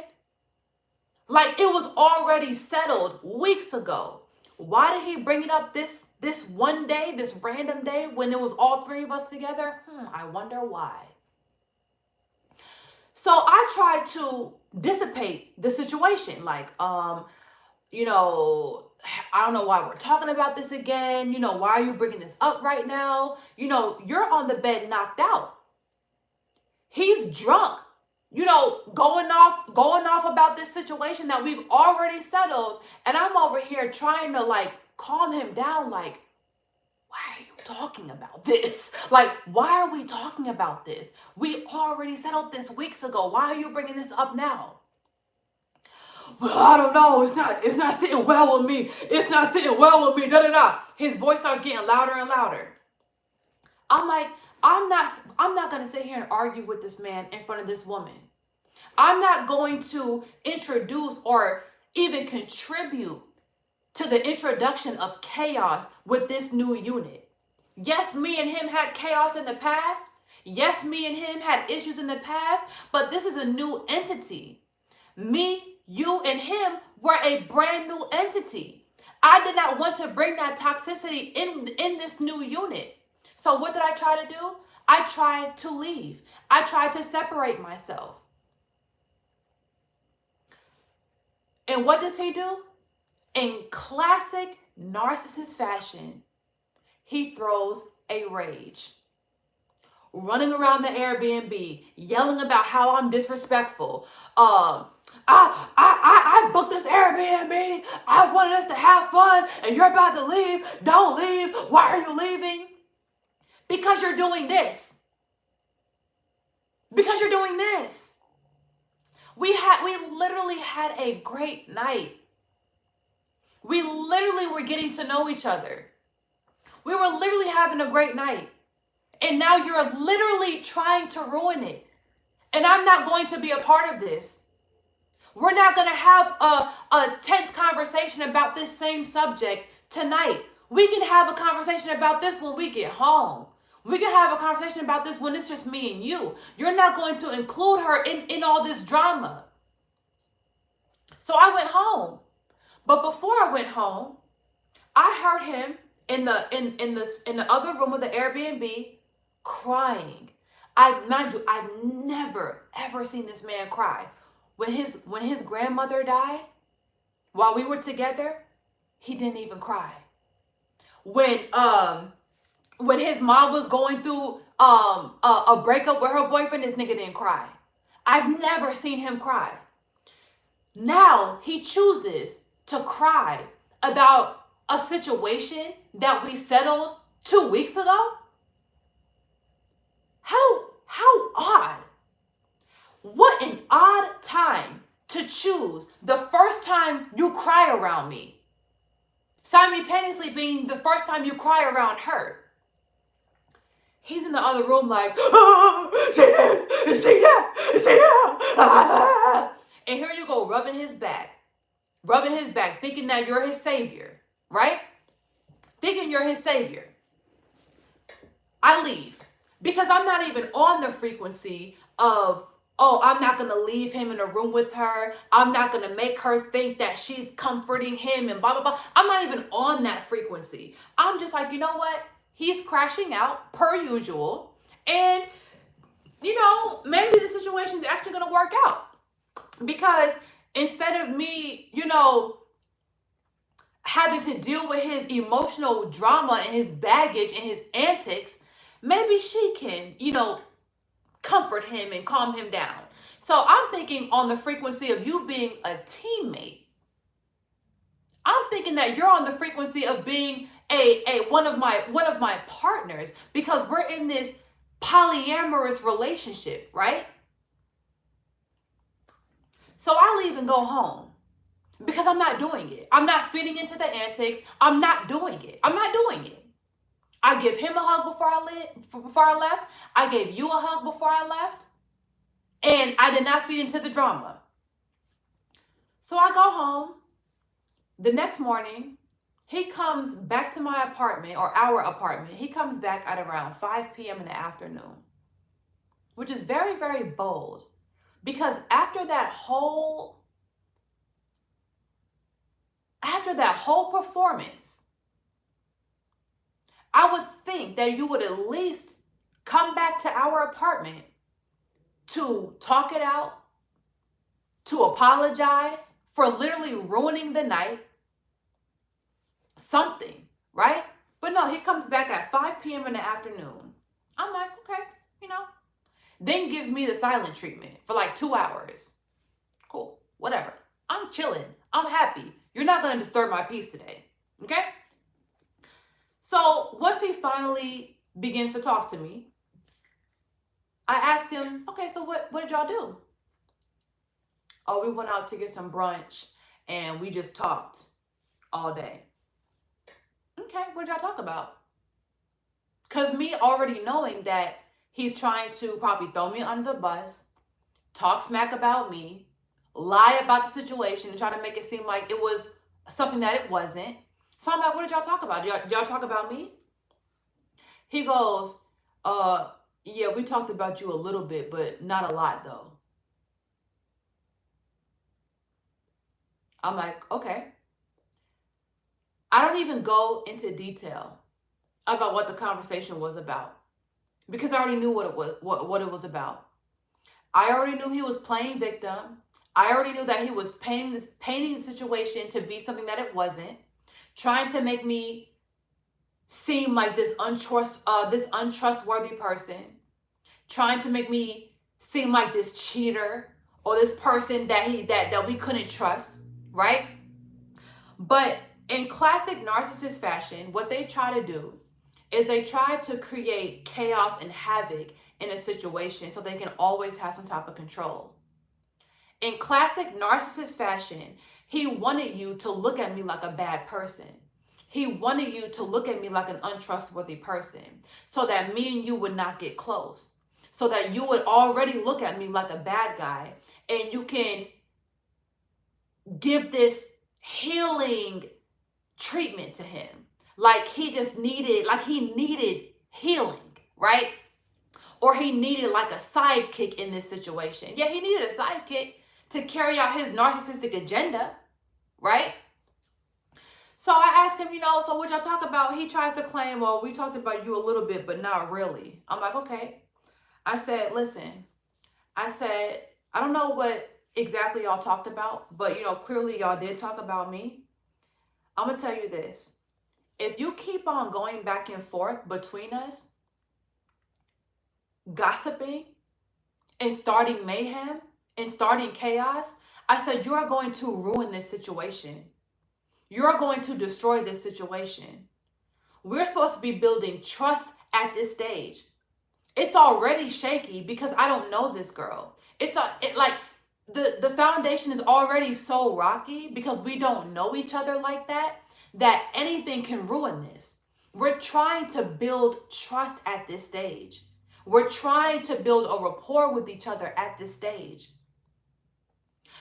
Like, it was already settled weeks ago. Why did he bring it up this one day, this random day when it was all three of us together? I wonder why. So I tried to dissipate the situation. Like, I don't know why we're talking about this again. Why are you bringing this up right now? You're on the bed knocked out. He's drunk, going off about this situation that we've already settled. And I'm over here trying to calm him down. Like, why are you talking about this? Like, why are we talking about this? We already settled this weeks ago. Why are you bringing this up now? Well, I don't know. It's not sitting well with me. It's not sitting well with me. Da da da. His voice starts getting louder and louder. I'm like, I'm not going to sit here and argue with this man in front of this woman. I'm not going to introduce or even contribute to the introduction of chaos with this new unit. Yes, me and him had chaos in the past. Yes, me and him had issues in the past, but this is a new entity. Me, you, and him were a brand new entity. I did not want to bring that toxicity in this new unit. So what did I try to do? I tried to leave. I tried to separate myself. And what does he do? In classic narcissist fashion, he throws a rage. Running around the Airbnb, yelling about how I'm disrespectful. I booked this Airbnb. I wanted us to have fun, and you're about to leave. Don't leave. Why are you leaving? Because you're doing this. Because you're doing this. We literally had a great night. We literally were getting to know each other. We were literally having a great night. And now you're literally trying to ruin it. And I'm not going to be a part of this. We're not going to have a 10th conversation about this same subject tonight. We can have a conversation about this when we get home. We can have a conversation about this when it's just me and you. You're not going to include her in all this drama. So I went home. But before I went home, I heard him in the other room of the Airbnb crying. Mind you, I've never ever seen this man cry. When his grandmother died, while we were together, he didn't even cry. When his mom was going through a breakup with her boyfriend, this nigga didn't cry. I've never seen him cry. Now he chooses to cry about a situation that we settled 2 weeks ago. How odd. What an odd time to choose the first time you cry around me, simultaneously being the first time you cry around her. He's in the other room like, oh, see that. And here you go, rubbing his back, thinking that you're his savior, right? Thinking you're his savior. I leave because I'm not even on the frequency of, oh, I'm not going to leave him in a room with her. I'm not going to make her think that she's comforting him and blah, blah, blah. I'm not even on that frequency. I'm just like, you know what? He's crashing out per usual. And, maybe the situation is actually going to work out. Because instead of me, having to deal with his emotional drama and his baggage and his antics, maybe she can, comfort him and calm him down. So I'm thinking on the frequency of you being a teammate. I'm thinking that you're on the frequency of being one of my partners, because we're in this polyamorous relationship, right? So I leave and go home because I'm not doing it. I'm not fitting into the antics. I'm not doing it. I give him a hug before I left. I gave you a hug before I left. And I did not feed into the drama. So I go home. The next morning, he comes back to my apartment, or our apartment. He comes back at around 5 p.m. in the afternoon, which is very, very bold. Because after that whole performance, I would think that you would at least come back to our apartment to talk it out, to apologize for literally ruining the night, something, right? But no, he comes back at 5 p.m. in the afternoon. I'm like, okay, then gives me the silent treatment for like 2 hours. Cool, whatever. I'm chilling. I'm happy. You're not going to disturb my peace today, okay? So once he finally begins to talk to me, I ask him, okay, so what did y'all do? Oh, we went out to get some brunch and we just talked all day. Okay, what did y'all talk about? Because me already knowing that he's trying to probably throw me under the bus, talk smack about me, lie about the situation, and try to make it seem like it was something that it wasn't. So I'm like, what did y'all talk about? Y'all talk about me? He goes, yeah, we talked about you a little bit, but not a lot though. I'm like, okay. I don't even go into detail about what the conversation was about, because I already knew what it was about. I already knew he was playing victim. I already knew that he was painting the situation to be something that it wasn't, trying to make me seem like this untrustworthy person, trying to make me seem like this cheater or this person that we couldn't trust, right? But in classic narcissist fashion, what they try to do is they try to create chaos and havoc in a situation so they can always have some type of control. In classic narcissist fashion, he wanted you to look at me like a bad person. He wanted you to look at me like an untrustworthy person so that me and you would not get close, so that you would already look at me like a bad guy and you can give this healing treatment to him. Like he needed healing, right? Or he needed like a sidekick in this situation. Yeah, he needed a sidekick to carry out his narcissistic agenda, right? So I asked him, so what y'all talk about? He tries to claim, well, we talked about you a little bit, but not really. I'm like, okay. I said, listen, I said, I don't know what exactly y'all talked about, but clearly y'all did talk about me. I'm gonna tell you this. If you keep on going back and forth between us, gossiping and starting mayhem and starting chaos, I said, you are going to ruin this situation. You're going to destroy this situation. We're supposed to be building trust at this stage. It's already shaky because I don't know this girl. Like the foundation is already so rocky because we don't know each other like that anything can ruin this. We're trying to build trust at this stage. We're trying to build a rapport with each other at this stage.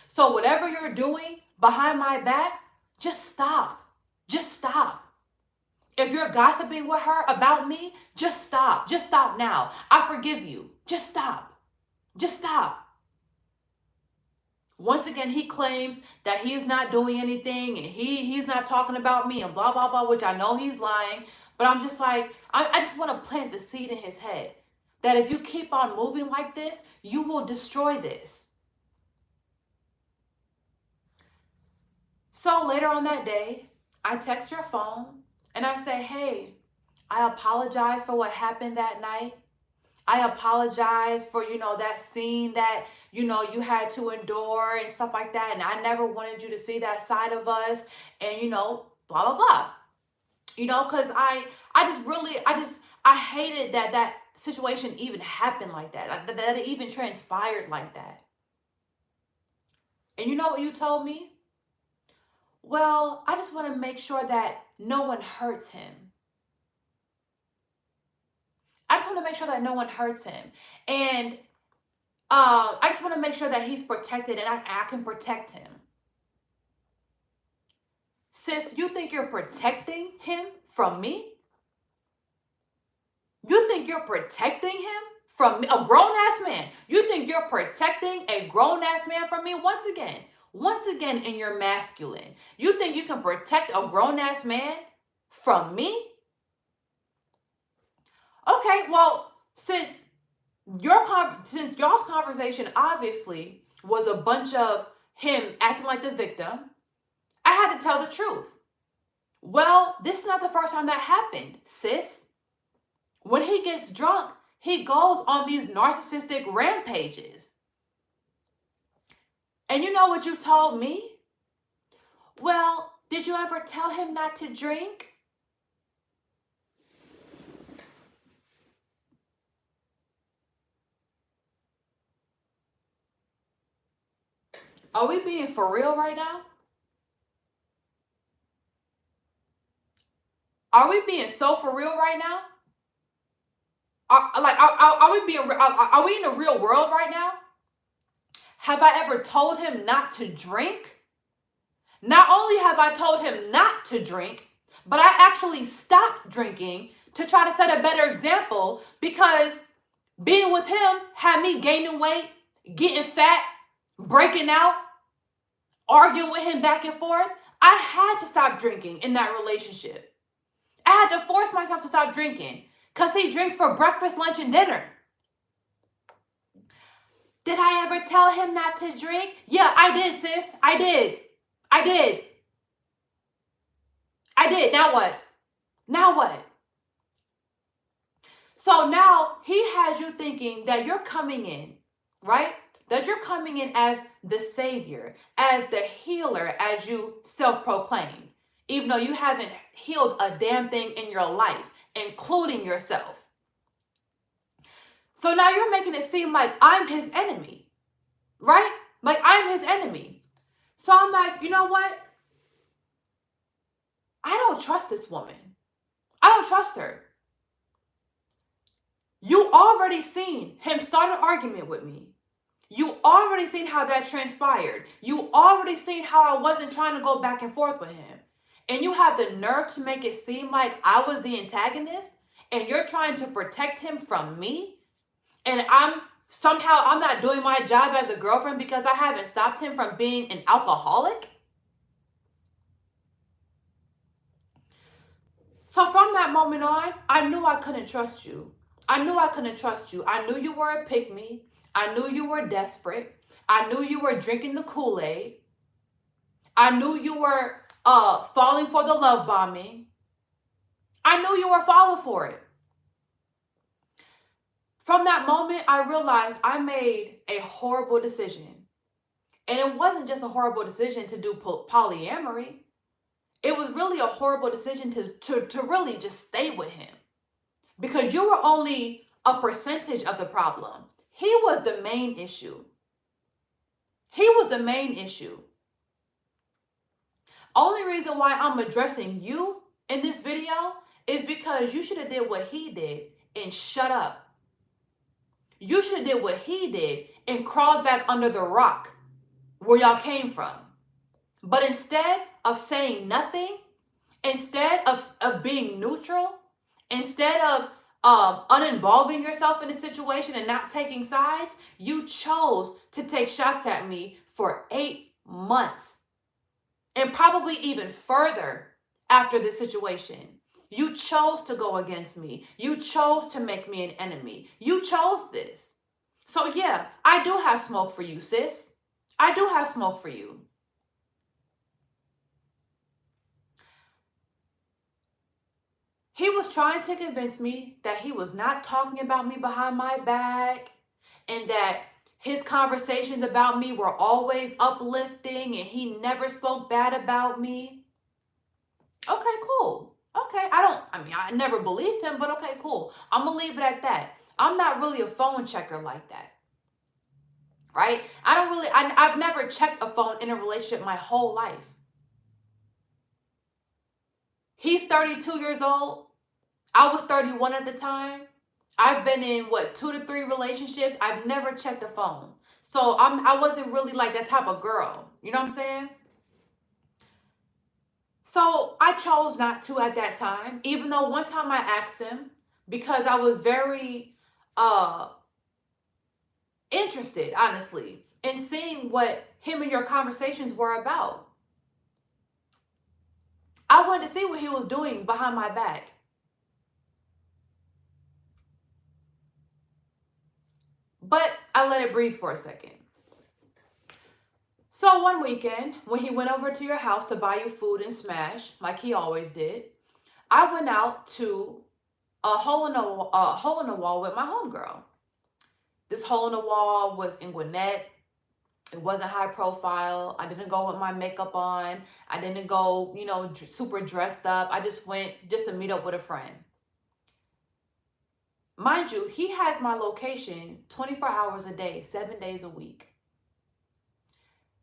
So whatever you're doing behind my back, just stop. Just stop. If you're gossiping with her about me, just stop. Just stop now. I forgive you. Just stop. Just stop. Once again, he claims that he's not doing anything and he's not talking about me and blah, blah, blah, which I know he's lying. But I'm just like, I just want to plant the seed in his head that if you keep on moving like this, you will destroy this. So later on that day, I text your phone and I say, hey, I apologize for what happened that night. I apologize for, that scene that, you had to endure and stuff like that. And I never wanted you to see that side of us and, blah, blah, blah. Because I hated that situation even happened like that, that it even transpired like that. And you know what you told me? Well, I just want to make sure that no one hurts him. I just want to make sure that no one hurts him. And I just want to make sure that he's protected and I can protect him. Sis, you think you're protecting him from me? You think you're protecting him from me, a grown-ass man? You think you're protecting a grown-ass man from me? Once again in your masculine. You think you can protect a grown-ass man from me? Okay, well, since y'all's conversation obviously was a bunch of him acting like the victim, I had to tell the truth. Well, this is not the first time that happened, sis. When he gets drunk, he goes on these narcissistic rampages. And you know what you told me? Well, did you ever tell him not to drink? Are we being for real right now? Are we being so for real right now? Are we in the real world right now? Have I ever told him not to drink? Not only have I told him not to drink, but I actually stopped drinking to try to set a better example because being with him had me gaining weight, getting fat, breaking out, arguing with him back and forth. I had to stop drinking in that relationship. I had to force myself to stop drinking because he drinks for breakfast, lunch, and dinner. Did I ever tell him not to drink? Yeah, I did, sis. I did. Now what? So now he has you thinking that you're coming in, right? That you're coming in as the savior, as the healer, as you self-proclaim, even though you haven't healed a damn thing in your life, including yourself. So now you're making it seem like I'm his enemy, right? Like I'm his enemy. So I'm like, you know what? I don't trust this woman. I don't trust her. You already seen him start an argument with me. You already seen how that transpired. You already seen how I wasn't trying to go back and forth with him. And you have the nerve to make it seem like I was the antagonist and you're trying to protect him from me? And I'm not doing my job as a girlfriend because I haven't stopped him from being an alcoholic? So from that moment on, I knew I couldn't trust you. I knew I couldn't trust you. I knew you were a pick-me. I knew you were desperate. I knew you were drinking the Kool-Aid. I knew you were falling for the love bombing. I knew you were falling for it. From that moment, I realized I made a horrible decision. And it wasn't just a horrible decision to do polyamory. It was really a horrible decision to really just stay with him. Because you were only a percentage of the problem. He was the main issue. He was the main issue. Only reason why I'm addressing you in this video is because you should have did what he did and shut up. You should have did what he did and crawled back under the rock where y'all came from. But instead of saying nothing, instead of being neutral, instead of uninvolving yourself in the situation and not taking sides, you chose to take shots at me for 8 months. And probably even further after this situation. You chose to go against me. You chose to make me an enemy. You chose this. So yeah, I do have smoke for you, sis. I do have smoke for you. He was trying to convince me that he was not talking about me behind my back and that his conversations about me were always uplifting and he never spoke bad about me. Okay, cool. Okay, I never believed him, but okay, cool. I'm gonna leave it at that. I'm not really a phone checker like that. Right? I've never checked a phone in a relationship my whole life. He's 32 years old. I was 31 at the time. I've been in 2 to 3 relationships. I've never checked a phone. So I wasn't really like that type of girl. You know what I'm saying? So I chose not to at that time, even though one time I asked him because I was very interested, honestly, in seeing what him and your conversations were about. I wanted to see what he was doing behind my back. But I let it breathe for a second. So one weekend, when he went over to your house to buy you food and smash, like he always did, I went out to a hole in the wall with my homegirl. This hole in the wall was in Gwinnett. It wasn't high profile. I didn't go with my makeup on. I didn't go, super dressed up. I just went just to meet up with a friend. Mind you, he has my location 24 hours a day, 7 days a week.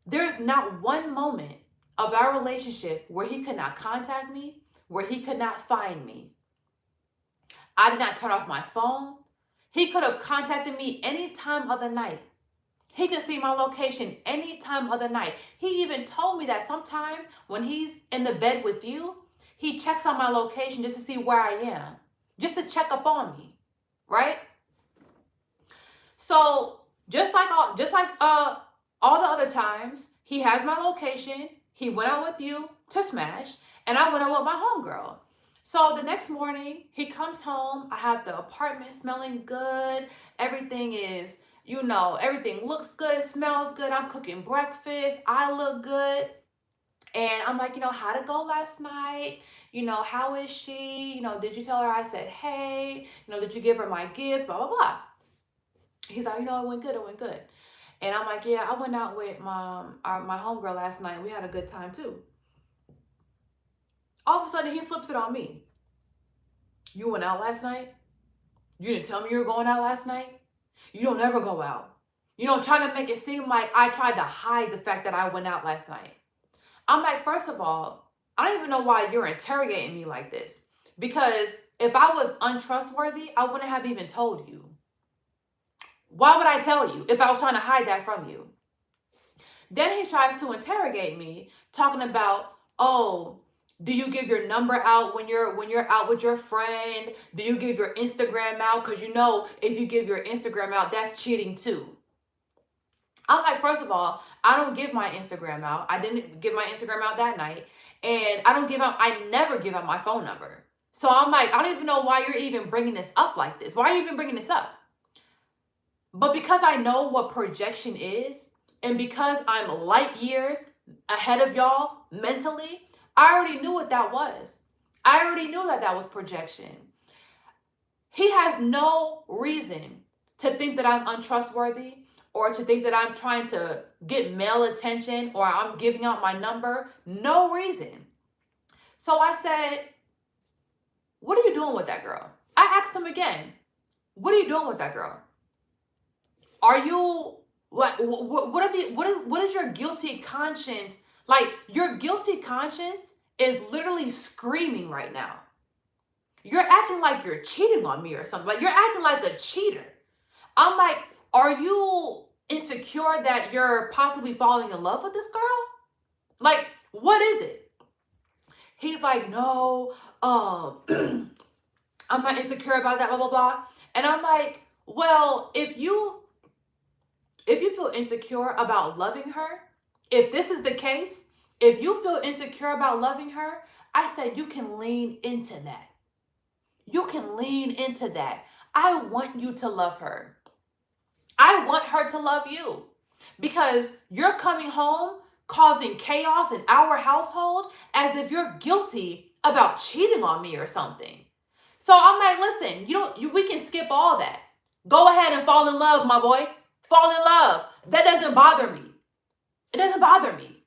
There's not one moment of our relationship where he could not contact me, where he could not find me. I did not turn off my phone. He could have contacted me any time of the night. He could see my location any time of the night. He even told me that sometimes when he's in the bed with you, he checks on my location just to see where I am, just to check up on me, right? So just like all the other times, he has my location. He went out with you to smash, and I went out with my homegirl. So the next morning, he comes home. I have the apartment smelling good. Everything is, everything looks good, smells good. I'm cooking breakfast. I look good. And I'm like, how'd it go last night? How is she? Did you tell her I said, hey? Did you give her my gift? Blah, blah, blah. He's like, it went good. It went good. And I'm like, yeah, I went out with my homegirl last night. We had a good time too. All of a sudden, he flips it on me. You went out last night? You didn't tell me you were going out last night? You don't ever go out. Trying to make it seem like I tried to hide the fact that I went out last night. I'm like, first of all, I don't even know why you're interrogating me like this. Because if I was untrustworthy, I wouldn't have even told you. Why would I tell you if I was trying to hide that from you? Then he tries to interrogate me, talking about, oh, do you give your number out when you're out with your friend? Do you give your Instagram out? Because if you give your Instagram out, that's cheating too. I'm like, first of all, I don't give my Instagram out. I didn't give my Instagram out that night. And I never give out my phone number. So I'm like, I don't even know why you're even bringing this up like this. Why are you even bringing this up? But because I know what projection is, and because I'm light years ahead of y'all mentally, I already knew what that was. I already knew that that was projection. He has no reason to think that I'm untrustworthy or to think that I'm trying to get male attention or I'm giving out my number. No reason. So I said, what are you doing with that girl? I asked him again, what are you doing with that girl? Are you what is your guilty conscience? Like, your guilty conscience is literally screaming right now. You're acting like you're cheating on me or something. Like, you're acting like a cheater. I'm like, are you insecure that you're possibly falling in love with this girl? Like, what is it? He's like, no, I'm not insecure about that, blah, blah, blah. And I'm like, well, if you feel insecure about loving her, if this is the case, if you feel insecure about loving her, I said you can lean into that. You can lean into that. I want you to love her. I want her to love you, because you're coming home causing chaos in our household as if you're guilty about cheating on me or something. So I'm like, listen, we can skip all that. Go ahead and fall in love, my boy. Fall in love. That doesn't bother me. It doesn't bother me.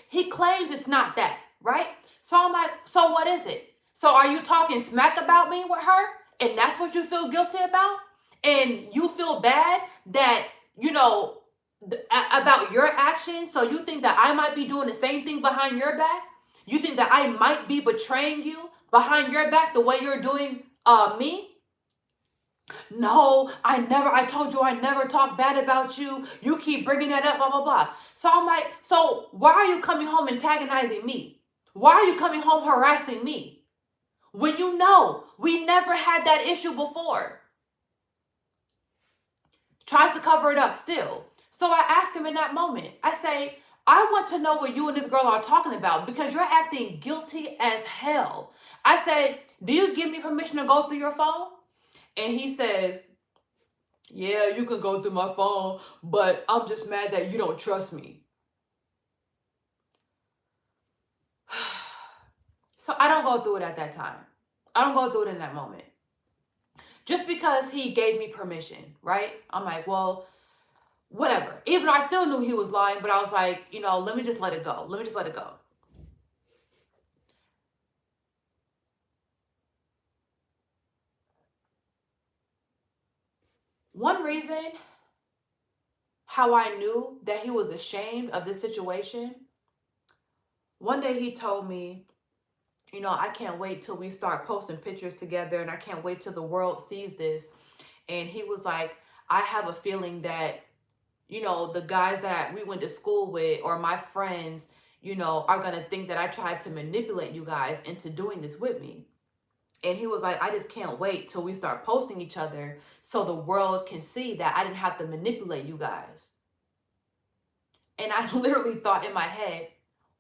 He claims it's not that, right? So I'm like, so what is it? So are you talking smack about me with her? And that's what you feel guilty about? And you feel bad that, about your actions? So you think that I might be doing the same thing behind your back? You think that I might be betraying you behind your back the way you're doing me? No, I told you I never talk bad about you. You keep bringing that up, blah, blah, blah. So I'm like, so why are you coming home antagonizing me? Why are you coming home harassing me? When you know we never had that issue before. Tries to cover it up still. So I ask him in that moment, I say, I want to know what you and this girl are talking about, because you're acting guilty as hell. I said, do you give me permission to go through your phone? And he says, yeah, you can go through my phone, but I'm just mad that you don't trust me. So I don't go through it at that time. I don't go through it in that moment. Just because he gave me permission, right? I'm like, well, whatever. Even though I still knew he was lying, but I was like, let me just let it go. Let me just let it go. One reason how I knew that he was ashamed of this situation, one day he told me, I can't wait till we start posting pictures together, and I can't wait till the world sees this. And he was like, I have a feeling that, the guys that we went to school with or my friends, are going to think that I tried to manipulate you guys into doing this with me. And he was like, I just can't wait till we start posting each other so the world can see that I didn't have to manipulate you guys. And I literally thought in my head,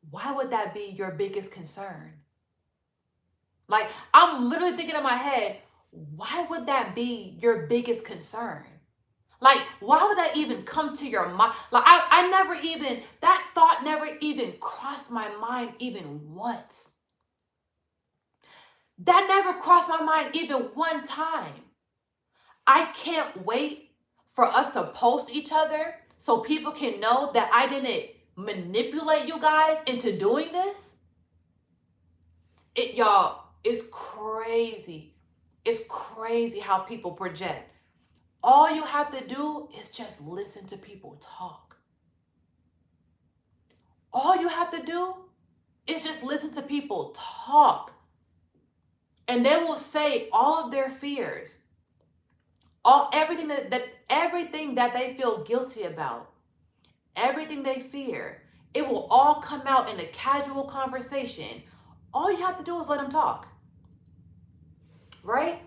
why would that be your biggest concern? Like, I'm literally thinking in my head, why would that be your biggest concern? Like, why would that even come to your mind? Like, I never even, that thought never even crossed my mind even once. That never crossed my mind even one time. I can't wait for us to post each other so people can know that I didn't manipulate you guys into doing this. Y'all, it's crazy. It's crazy how people project. All you have to do is just listen to people talk. All you have to do is just listen to people talk. And they will say all of their fears, everything that they feel guilty about, everything they fear, it will all come out in a casual conversation. All you have to do is let them talk. Right?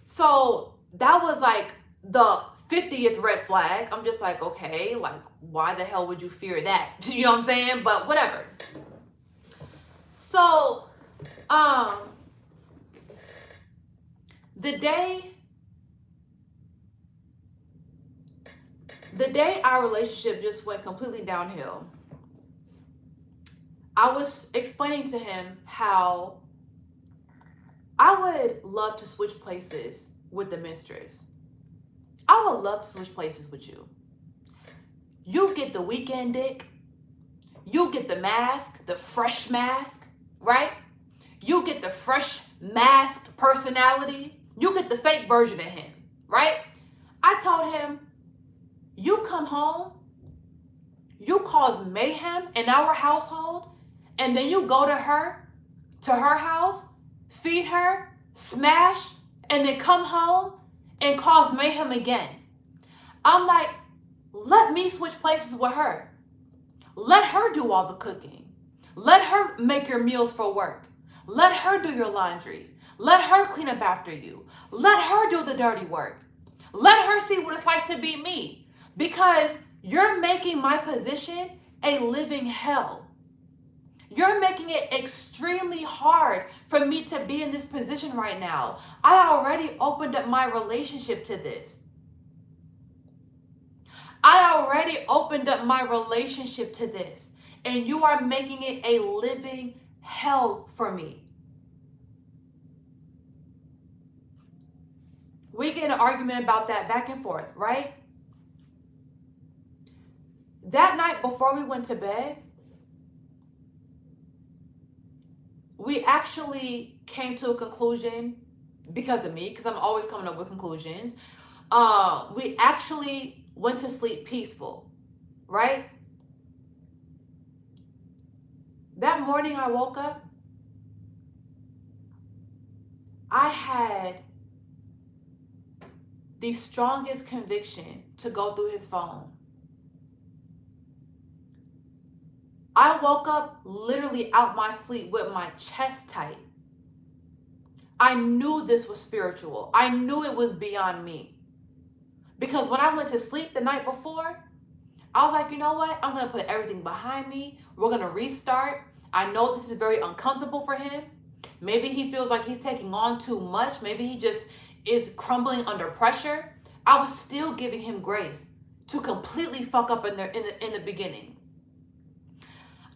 So that was like the 50th red flag. I'm just like, okay, like, why the hell would you fear that? You know what I'm saying? But whatever. So, The day our relationship just went completely downhill, I was explaining to him how I would love to switch places with the mistress. I would love to switch places with you. You get the weekend dick. You get the mask, the fresh mask, right? You get the fresh masked personality. You get the fake version of him, right? I told him, you come home, you cause mayhem in our household, and then you go to her house, feed her, smash, and then come home and cause mayhem again. I'm like, let me switch places with her. Let her do all the cooking. Let her make your meals for work. Let her do your laundry. Let her clean up after you. Let her do the dirty work. Let her see what it's like to be me. Because you're making my position a living hell. You're making it extremely hard for me to be in this position right now. I already opened up my relationship to this. And you are making it a living hell for me. We get in an argument about that back and forth, right? That night before we went to bed, we actually came to a conclusion because of me, because I'm always coming up with conclusions. We actually went to sleep peaceful, right? That morning I woke up, I had the strongest conviction to go through his phone. I woke up literally out my sleep with my chest tight. I knew this was spiritual. I knew it was beyond me. Because when I went to sleep the night before, I was like, you know what? I'm going to put everything behind me. We're going to restart. I know this is very uncomfortable for him. Maybe he feels like he's taking on too much. Maybe he just is crumbling under pressure. I was still giving him grace to completely fuck up in the beginning.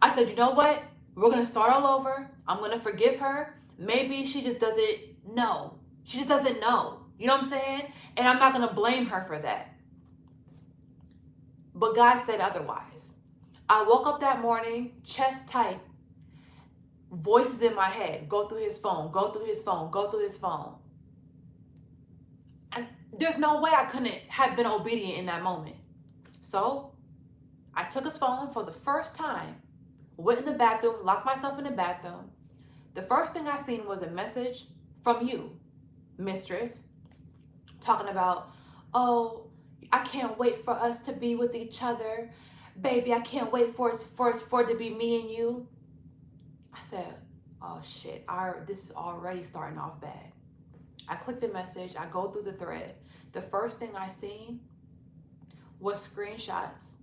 I said, you know what? We're going to start all over. I'm going to forgive her. Maybe she just doesn't know. She just doesn't know. You know what I'm saying? And I'm not going to blame her for that. But God said otherwise. I woke up that morning, chest tight, voices in my head, go through his phone, go through his phone, go through his phone. And there's no way I couldn't have been obedient in that moment. So I took his phone for the first time, went in the bathroom, locked myself in the bathroom. The first thing I seen was a message from you, mistress, talking about, oh, I can't wait for us to be with each other. Baby, I can't wait for it to be me and you. I said, oh shit, this is already starting off bad. I clicked the message, I go through the thread. The first thing I seen was screenshots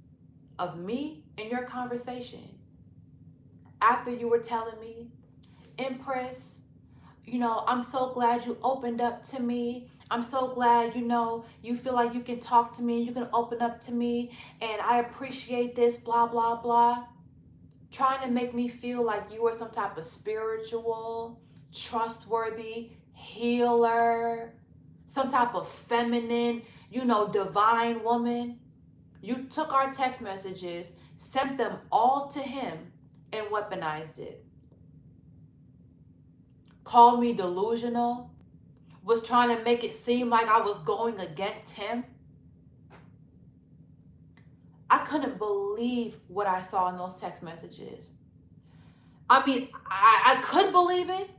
of me and your conversation. After you were telling me, Empress, I'm so glad you opened up to me. I'm so glad, you feel like you can talk to me, you can open up to me, and I appreciate this, blah, blah, blah. Trying to make me feel like you are some type of spiritual, trustworthy healer, some type of feminine, divine woman. You took our text messages, sent them all to him, and weaponized it. Called me delusional, was trying to make it seem like I was going against him. I couldn't believe what I saw in those text messages. I mean, I could believe it,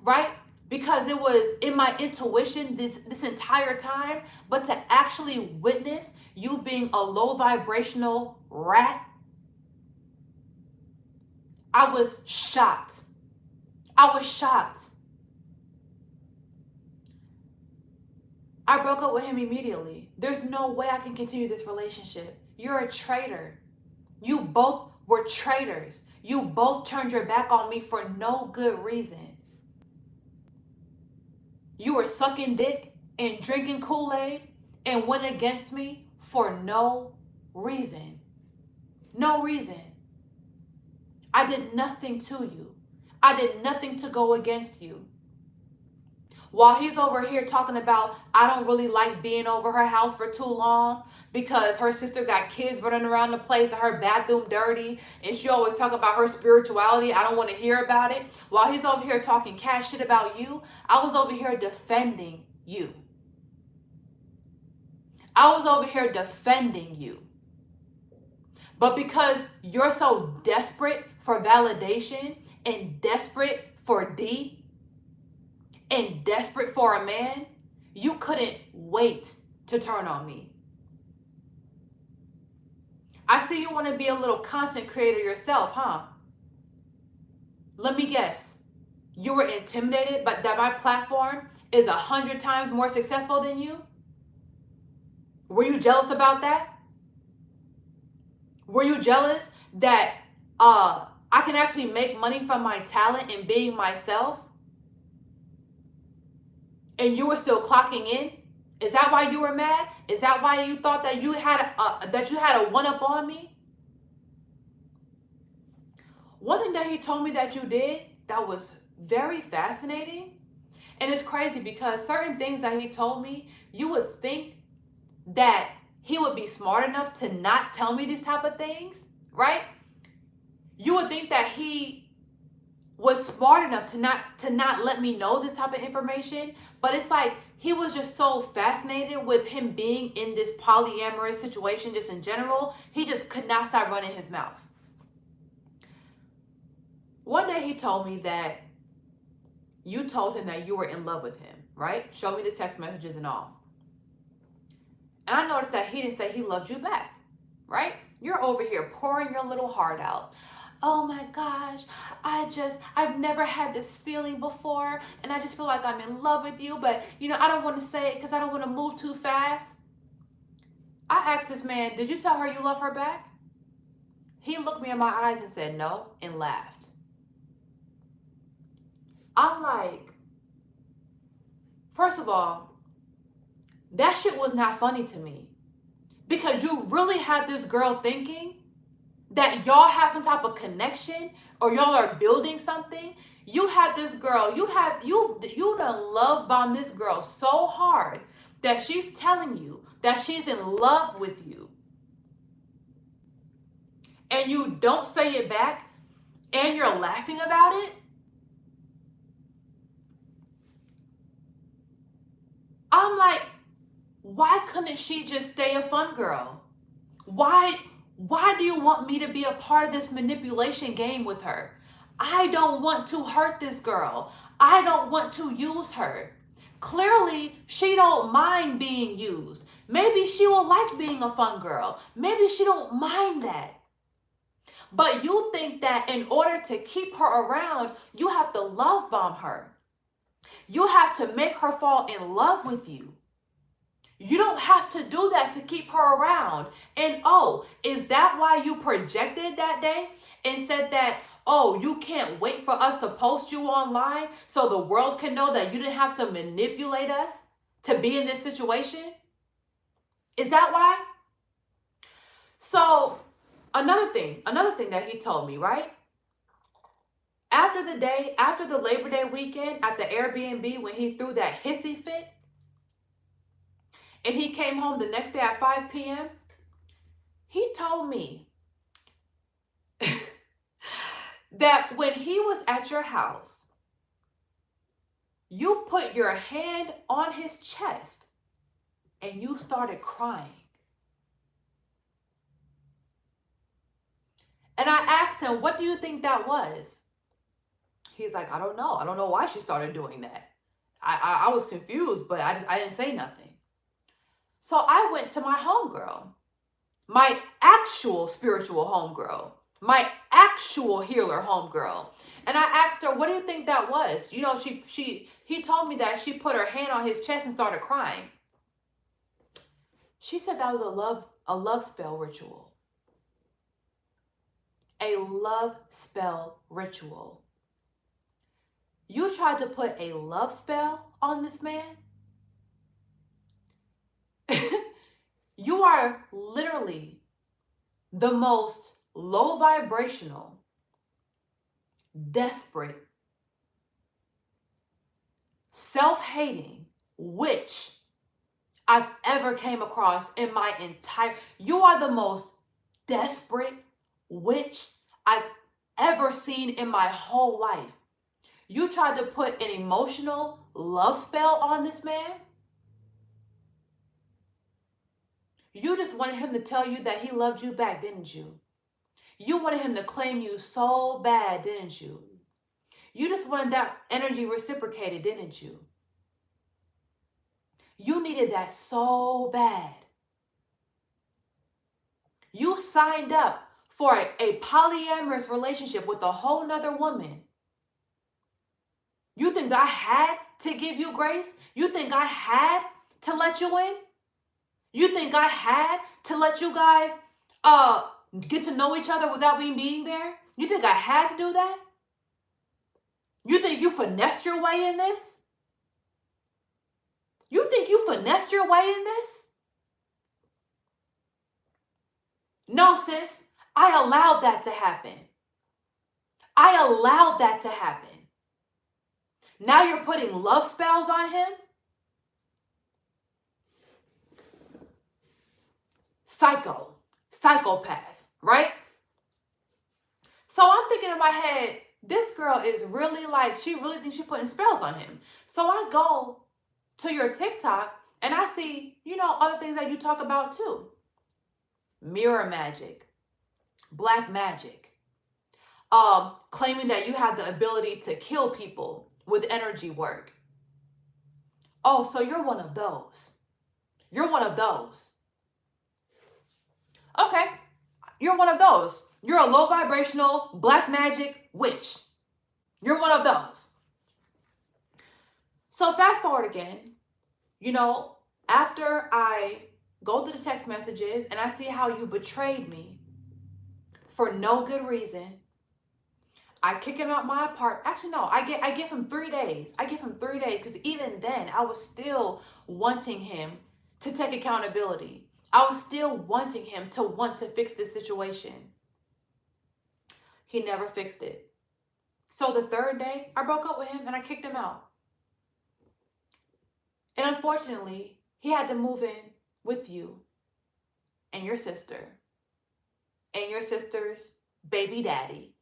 right? Because it was in my intuition this entire time, but to actually witness you being a low vibrational rat, I was shocked. I broke up with him immediately. There's no way I can continue this relationship. You're a traitor. You both were traitors. You both turned your back on me for no good reason. You were sucking dick and drinking Kool-Aid and went against me for no reason. No reason. I did nothing to you. I did nothing to go against you. While he's over here talking about, I don't really like being over her house for too long because her sister got kids running around the place and her bathroom dirty, and she always talk about her spirituality. I don't want to hear about it. While he's over here talking cash shit about you, I was over here defending you. I was over here defending you. But because you're so desperate for validation and desperate for D and desperate for a man, you couldn't wait to turn on me. I see you want to be a little content creator yourself, huh? Let me guess. You were intimidated but that my platform is 100 times more successful than you? Were you jealous about that? Were you jealous that I can actually make money from my talent and being myself? And you were still clocking in? Is that why you were mad? Is that why you thought that you had a one-up on me? One thing that he told me that you did that was very fascinating, and it's crazy because certain things that he told me, you would think that he would be smart enough to not tell me these type of things, right? You would think that he was smart enough to not let me know this type of information, but it's like he was just so fascinated with him being in this polyamorous situation just in general, he just could not stop running his mouth. One day he told me that you told him that you were in love with him, right? Show me the text messages and all. And I noticed that he didn't say he loved you back, right? You're over here pouring your little heart out. Oh my gosh, I've never had this feeling before, and I just feel like I'm in love with you, but I don't want to say it because I don't want to move too fast. I asked this man, did you tell her you love her back? He looked me in my eyes and said no, and laughed. I'm like, first of all, that shit was not funny to me, because you really had this girl thinking that y'all have some type of connection or y'all are building something. You had this girl, you done love bomb this girl so hard that she's telling you that she's in love with you. And you don't say it back and you're laughing about it. I'm like, why couldn't she just stay a fun girl? Why do you want me to be a part of this manipulation game with her? I don't want to hurt this girl. I don't want to use her. Clearly, she don't mind being used. Maybe she will like being a fun girl. Maybe she don't mind that. But you think that in order to keep her around, you have to love bomb her. You have to make her fall in love with you. You don't have to do that to keep her around. And is that why you projected that day and said that, you can't wait for us to post you online so the world can know that you didn't have to manipulate us to be in this situation? Is that why? So another thing that he told me, right? After the Labor Day weekend at the Airbnb, when he threw that hissy fit, and he came home the next day at 5 p.m., he told me that when he was at your house, you put your hand on his chest and you started crying. And I asked him, what do you think that was? He's like, I don't know. I don't know why she started doing that. I was confused, but I didn't say nothing. So I went to my homegirl, my actual spiritual homegirl, my actual healer homegirl. And I asked her, what do you think that was? He told me that she put her hand on his chest and started crying. She said that was a love spell ritual. A love spell ritual. You tried to put a love spell on this man, you are literally the most low vibrational, desperate, self-hating witch I've ever came across in my entire. You are the most desperate witch I've ever seen in my whole life. You tried to put an emotional love spell on this man. You just wanted him to tell you that he loved you back, didn't you? You wanted him to claim you so bad, didn't you? You just wanted that energy reciprocated, didn't you? You needed that so bad. You signed up for a polyamorous relationship with a whole nother woman. You think I had to give you grace? You think I had to let you in? You think I had to let you guys get to know each other without me being there? You think I had to do that? You think you finessed your way in this? You think you finessed your way in this? No, sis. I allowed that to happen. I allowed that to happen. Now you're putting love spells on him? Psychopath, right? So I'm thinking in my head, this girl is really like, she really thinks she's putting spells on him. So I go to your TikTok and I see, other things that you talk about too. Mirror magic, black magic, claiming that you have the ability to kill people with energy work. Oh, so you're one of those. You're one of those. Okay, you're one of those. You're a low vibrational black magic witch. You're one of those. So fast forward again, after I go through the text messages and I see how you betrayed me for no good reason, I kick him out my apartment. Actually, no, I give him 3 days. I give him 3 days because even then I was still wanting him to take accountability. I was still wanting him to want to fix this situation. He never fixed it. So the 3rd day, I broke up with him and I kicked him out. And unfortunately, he had to move in with you and your sister and your sister's baby daddy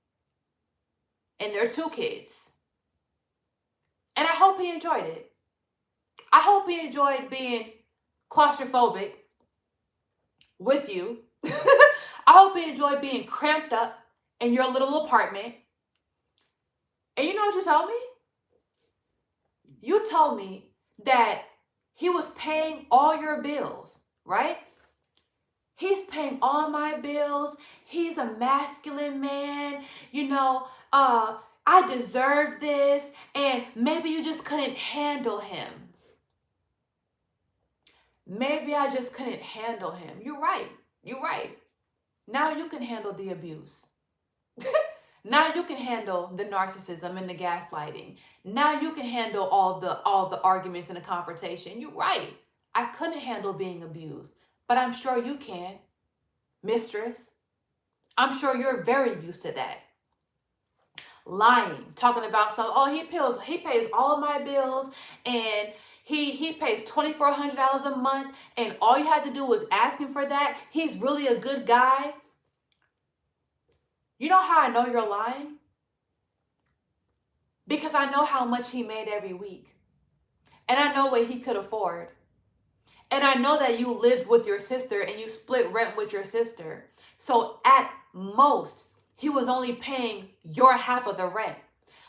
and their 2 kids. And I hope he enjoyed it. I hope he enjoyed being claustrophobic with you. I hope he enjoyed being cramped up in your little apartment. And you know what you told me? You told me that he was paying all your bills, right? He's paying all my bills. He's a masculine man. I deserve this. And maybe you just couldn't handle him. Maybe I just couldn't handle him. You're right. You're right. Now you can handle the abuse. Now you can handle the narcissism and the gaslighting. Now you can handle all the arguments and the confrontation. You're right. I couldn't handle being abused, but I'm sure you can, mistress. I'm sure you're very used to that. Lying, talking about he pays all of my bills and he pays $2,400 a month and all you had to do was ask him for that. He's really a good guy. You know how I know you're lying? Because I know how much he made every week. And I know what he could afford. And I know that you lived with your sister and you split rent with your sister. So at most, he was only paying your half of the rent.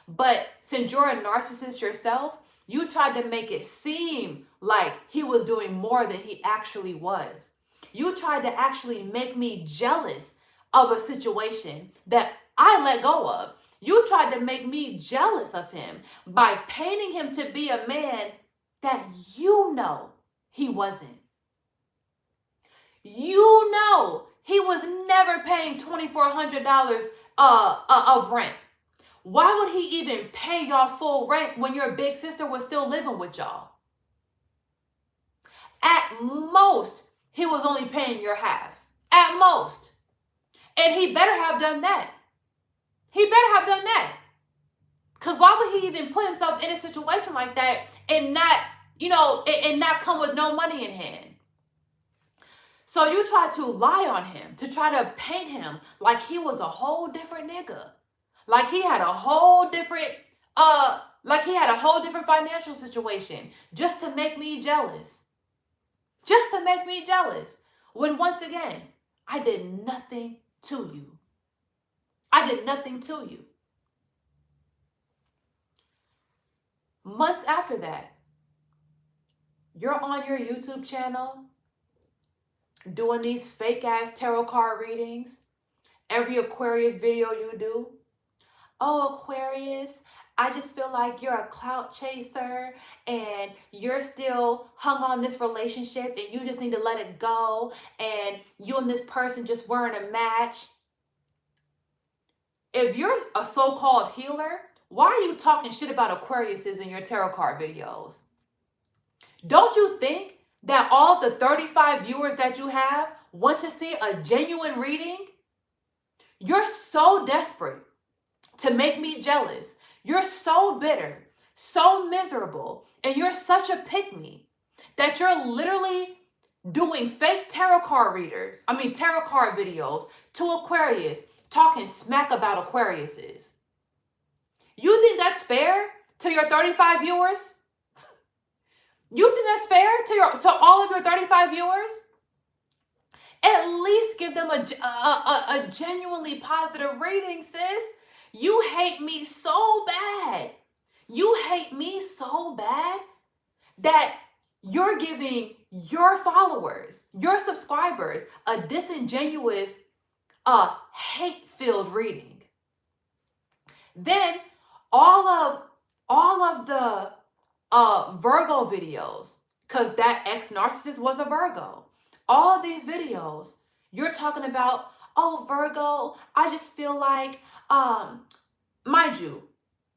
But since you're a narcissist yourself, you tried to make it seem like he was doing more than he actually was. You tried to actually make me jealous of a situation that I let go of. You tried to make me jealous of him by painting him to be a man that he wasn't. He was never paying $2,400 of rent. Why would he even pay y'all full rent when your big sister was still living with y'all? At most, he was only paying your half. At most. And he better have done that. He better have done that. Because why would he even put himself in a situation like that and not, and not come with no money in hand? So you try to lie on him, to try to paint him like he was a whole different nigga. Like he had a whole different, financial situation just to make me jealous. Just to make me jealous. When once again, I did nothing to you. I did nothing to you. Months after that, you're on your YouTube channel doing these fake ass tarot card readings. Every Aquarius video you do. Oh, Aquarius, I just feel like you're a clout chaser and you're still hung on this relationship and you just need to let it go and you and this person just weren't a match. If you're a so-called healer, why are you talking shit about Aquariuses in your tarot card videos? Don't you think that all the 35 viewers that you have want to see a genuine reading? You're so desperate to make me jealous. You're so bitter, so miserable, and you're such a pick-me that you're literally doing fake tarot card videos to Aquarius, talking smack about Aquariuses. You think that's fair to your 35 viewers? You think that's fair to all of your 35 viewers? At least give them a genuinely positive rating, sis. You hate me so bad. You hate me so bad that you're giving your followers, your subscribers, a disingenuous, hate-filled reading. Then all of the Virgo videos, because that ex-narcissist was a Virgo. All of these videos, you're talking about, oh, Virgo, I just feel like, mind you,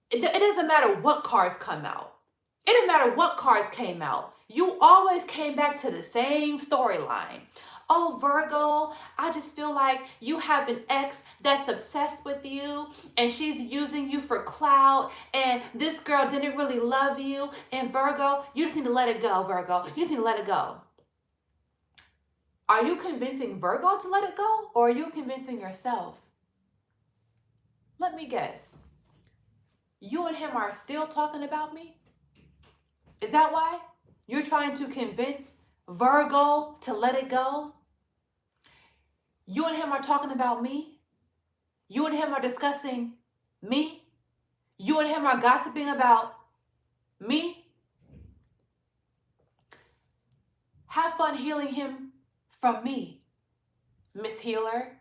it doesn't matter what cards come out. It didn't matter what cards came out. You always came back to the same storyline. Oh, Virgo, I just feel like you have an ex that's obsessed with you and she's using you for clout and this girl didn't really love you. And Virgo, you just need to let it go, Virgo. You just need to let it go. Are you convincing Virgo to let it go or are you convincing yourself? Let me guess. You and him are still talking about me? Is that why? You're trying to convince Virgo to let it go? You and him are talking about me? You and him are discussing me? You and him are gossiping about me? Have fun healing him from me, Miss Healer.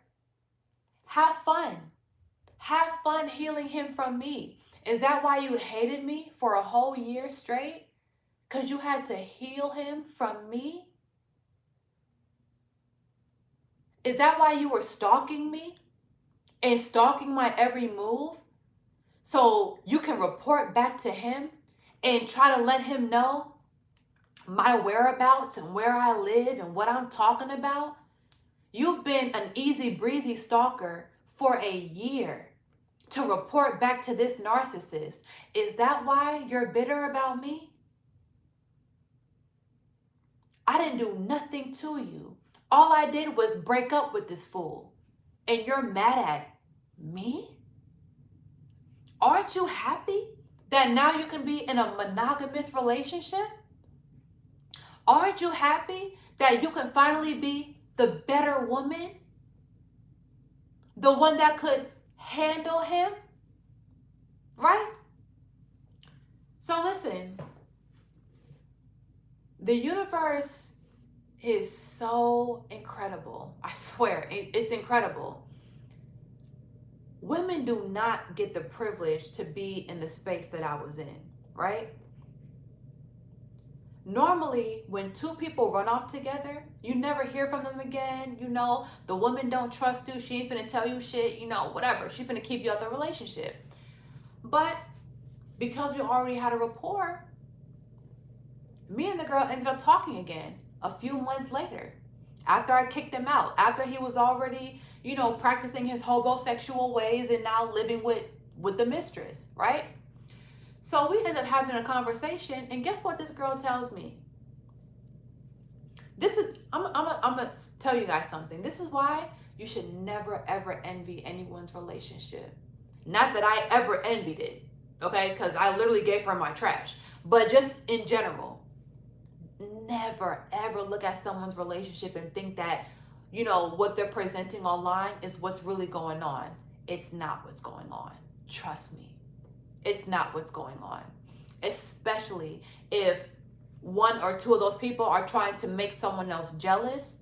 Have fun. Have fun healing him from me. Is that why you hated me for a whole year straight? Because you had to heal him from me? Is that why you were stalking me and stalking my every move? So you can report back to him and try to let him know my whereabouts and where I live and what I'm talking about? You've been an easy breezy stalker for a year to report back to this narcissist. Is that why you're bitter about me? I didn't do nothing to you. All I did was break up with this fool. And you're mad at me? Aren't you happy that now you can be in a monogamous relationship? Aren't you happy that you can finally be the better woman? The one that could handle him? Right? So listen, the universe is so incredible. I swear, it's incredible. Women do not get the privilege to be in the space that I was in, right? Normally, when two people run off together, you never hear from them again. You know, the woman don't trust you. She ain't finna tell you shit, you know, whatever. She finna keep you out the relationship. But because we already had a rapport, me and the girl ended up talking again a few months later. After I kicked him out, after he was already, practicing his homosexual ways and now living with the mistress, right? So we ended up having a conversation, and guess what this girl tells me? I'm gonna tell you guys something. This is why you should never ever envy anyone's relationship. Not that I ever envied it, okay? Because I literally gave her my trash. But just in general, never ever look at someone's relationship and think that, what they're presenting online is what's really going on. It's not what's going on. Trust me. It's not what's going on. Especially if one or two of those people are trying to make someone else jealous.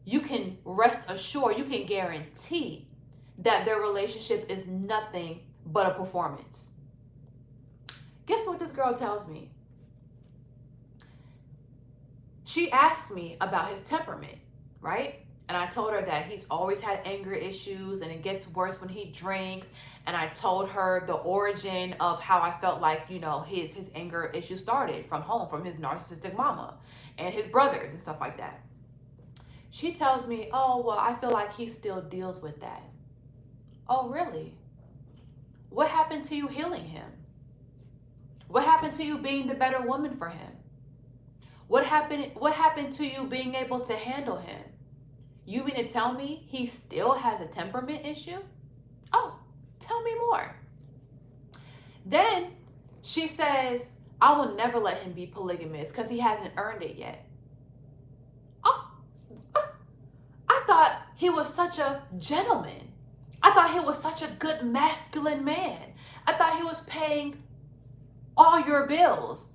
You can rest assured, you can guarantee that their relationship is nothing but a performance. Guess what this girl tells me? She asked me about his temperament, right? And I told her that he's always had anger issues and it gets worse when he drinks. And I told her the origin of how I felt like, his anger issues started from home, from his narcissistic mama and his brothers and stuff like that. She tells me, oh, well, I feel like he still deals with that. Oh, really? What happened to you healing him? What happened to you being the better woman for him? What happened to you being able to handle him? You mean to tell me he still has a temperament issue? Oh, tell me more. Then she says, I will never let him be polygamous because he hasn't earned it yet. Oh, I thought he was such a gentleman. I thought he was such a good masculine man. I thought he was paying all your bills.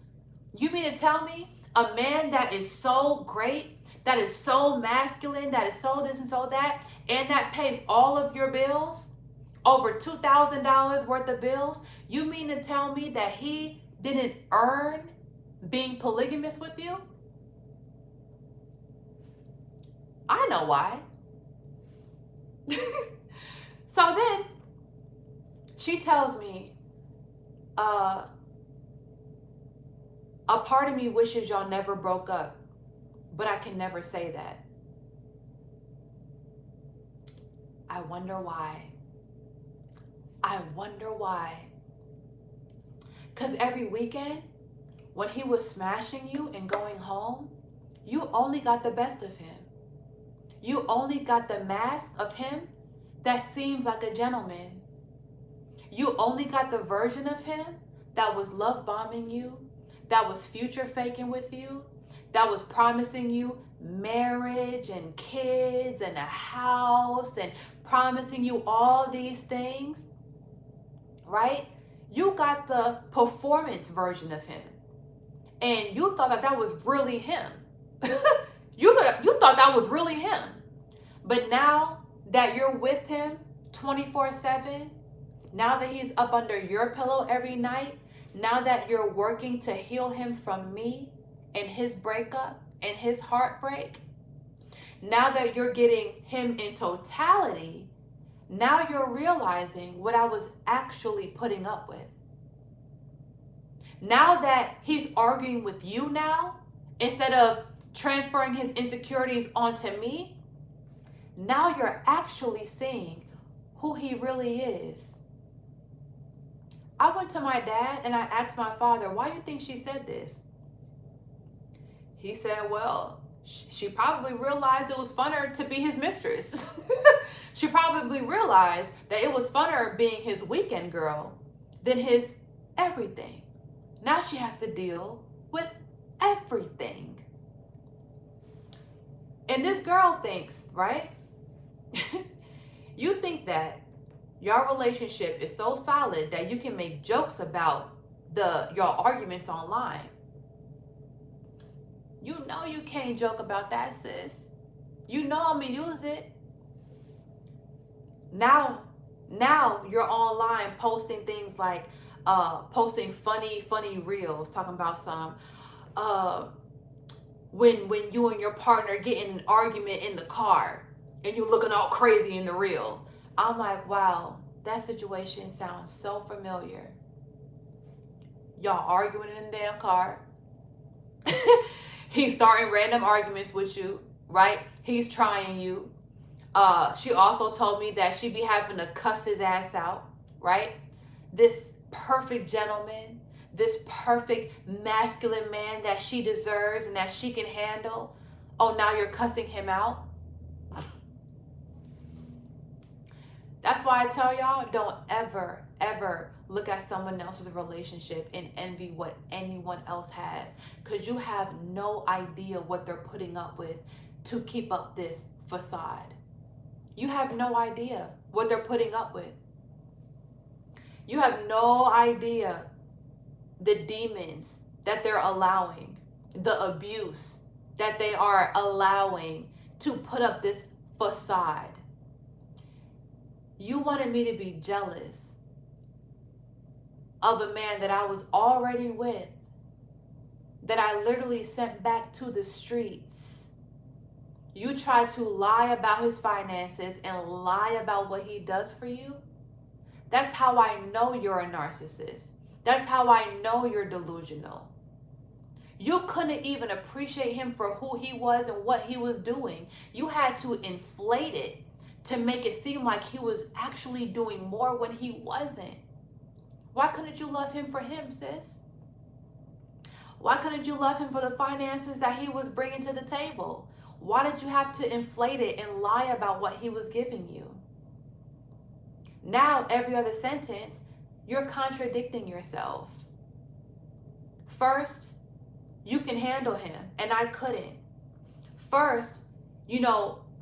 You mean to tell me a man that is so great, that is so masculine, that is so this and so that, and that pays all of your bills, over $2,000 worth of bills, you mean to tell me that he didn't earn being polygamous with you? I know why. So then she tells me, a part of me wishes y'all never broke up, but I can never say that. I wonder why. I wonder why. Because every weekend, when he was smashing you and going home, you only got the best of him. You only got the mask of him that seems like a gentleman. You only got the version of him that was love bombing you, that was future faking with you, that was promising you marriage and kids and a house and promising you all these things, right? You got the performance version of him. And you thought that was really him. You thought that was really him. But now that you're with him 24/7, now that he's up under your pillow every night, now that you're working to heal him from me and his breakup and his heartbreak, now that you're getting him in totality, now you're realizing what I was actually putting up with. Now that he's arguing with you now, instead of transferring his insecurities onto me, now you're actually seeing who he really is. I went to my dad and I asked my father, why do you think she said this? He said, well, she probably realized it was funner to be his mistress. She probably realized that it was funner being his weekend girl than his everything. Now she has to deal with everything. And this girl thinks, right? You think that your relationship is so solid that you can make jokes about your arguments online. You know you can't joke about that, sis. You know I'm gonna use it. Now you're online posting things like posting funny reels, talking about some when you and your partner get in an argument in the car and you looking all crazy in the reel. I'm like, wow, That situation sounds so familiar. Y'all arguing in the damn car. He's starting random arguments with you, right? He's trying you. She also told me that she'd be having to cuss his ass out, right? This perfect gentleman, this perfect masculine man that she deserves and that she can handle. Oh, now you're cussing him out? That's why I tell y'all, don't ever, ever look at someone else's relationship and envy what anyone else has, because you have no idea what they're putting up with to keep up this facade. You have no idea what they're putting up with. You have no idea the demons that they're allowing, the abuse that they are allowing to put up this facade. You wanted me to be jealous of a man that I was already with, that I literally sent back to the streets. You tried to lie about his finances and lie about what he does for you. That's how I know you're a narcissist. That's how I know you're delusional. You couldn't even appreciate him for who he was and what he was doing. You had to inflate it to make it seem like he was actually doing more when he wasn't. Why couldn't you love him for him, sis? Why couldn't you love him for the finances that he was bringing to the table? Why did you have to inflate it and lie about what he was giving you? Now, every other sentence, you're contradicting yourself. First, you can handle him, and I couldn't. First,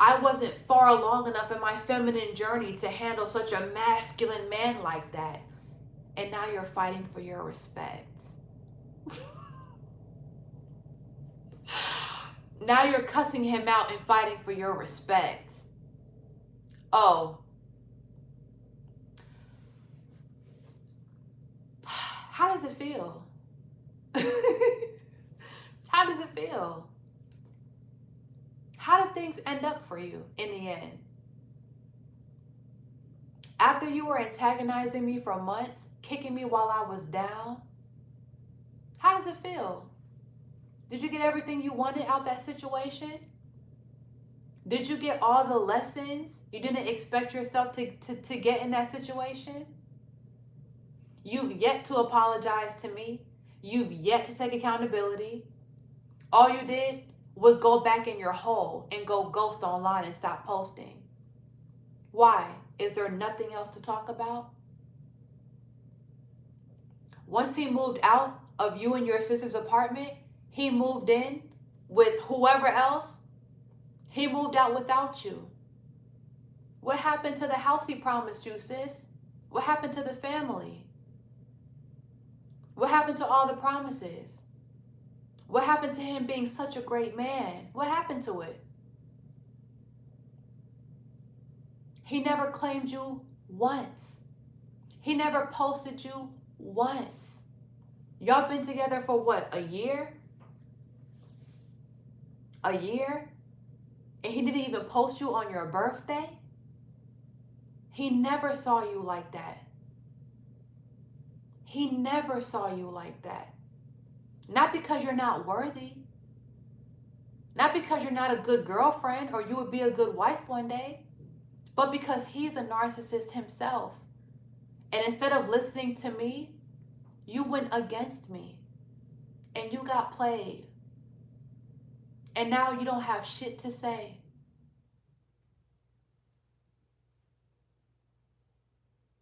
I wasn't far along enough in my feminine journey to handle such a masculine man like that. And now you're fighting for your respect. Now you're cussing him out and fighting for your respect. Oh. How does it feel? How does it feel? How did things end up for you in the end? After you were antagonizing me for months, kicking me while I was down, how does it feel? Did you get everything you wanted out that situation? Did you get all the lessons you didn't expect yourself to get in that situation? You've yet to apologize to me. You've yet to take accountability. All you did was go back in your hole and go ghost online and stop posting. Why? Is there nothing else to talk about? Once he moved out of you and your sister's apartment, he moved in with whoever else. He moved out without you. What happened to the house he promised you, sis? What happened to the family? What happened to all the promises? What happened to him being such a great man? What happened to it? He never claimed you once. He never posted you once. Y'all been together for what, a year? A year? And he didn't even post you on your birthday? He never saw you like that. He never saw you like that. Not because you're not worthy. Not because you're not a good girlfriend or you would be a good wife one day. But because he's a narcissist himself. And instead of listening to me, you went against me. And you got played. And now you don't have shit to say.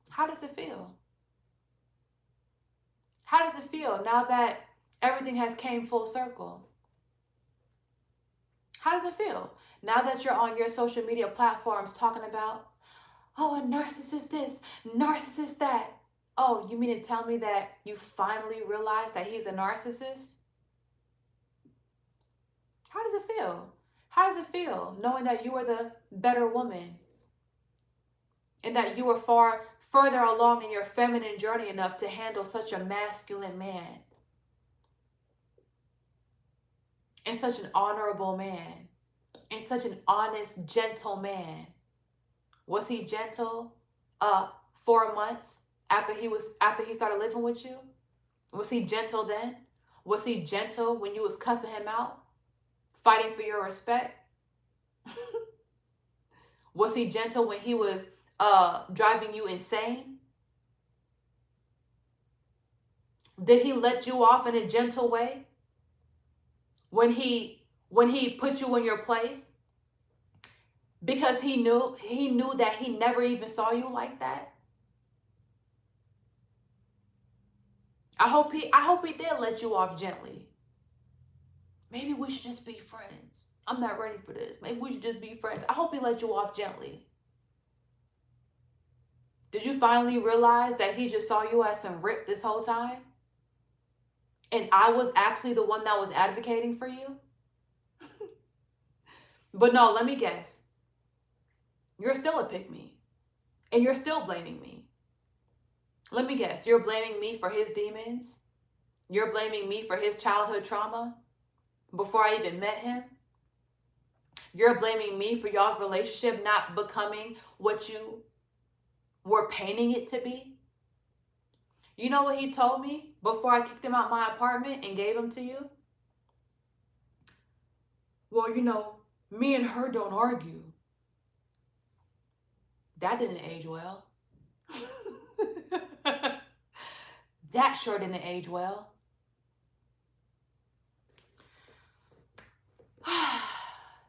How does it feel? How does it feel now that everything has came full circle? How does it feel? Now that you're on your social media platforms talking about, oh, a narcissist this, narcissist that. Oh, you mean to tell me that you finally realized that he's a narcissist? How does it feel? How does it feel knowing that you are the better woman? And that you are far further along in your feminine journey enough to handle such a masculine man. And such an honorable man. And such an honest, gentle man. Was he gentle? 4 months after he started living with you? Was he gentle then? Was he gentle when you was cussing him out, fighting for your respect? Was he gentle when he was driving you insane? Did he let you off in a gentle way when he put you in your place? Because he knew that he never even saw you like that. I hope he did let you off gently. Maybe we should just be friends. I'm not ready for this. Maybe we should just be friends. I hope he let you off gently. Did you finally realize that he just saw you as some rip this whole time? And I was actually the one that was advocating for you? But no, let me guess. You're still a pick-me. And you're still blaming me. Let me guess. You're blaming me for his demons? You're blaming me for his childhood trauma before I even met him? You're blaming me for y'all's relationship not becoming what you were painting it to be? You know what he told me before I kicked him out my apartment and gave him to you? Well, me and her don't argue. That didn't age well. That sure didn't age well.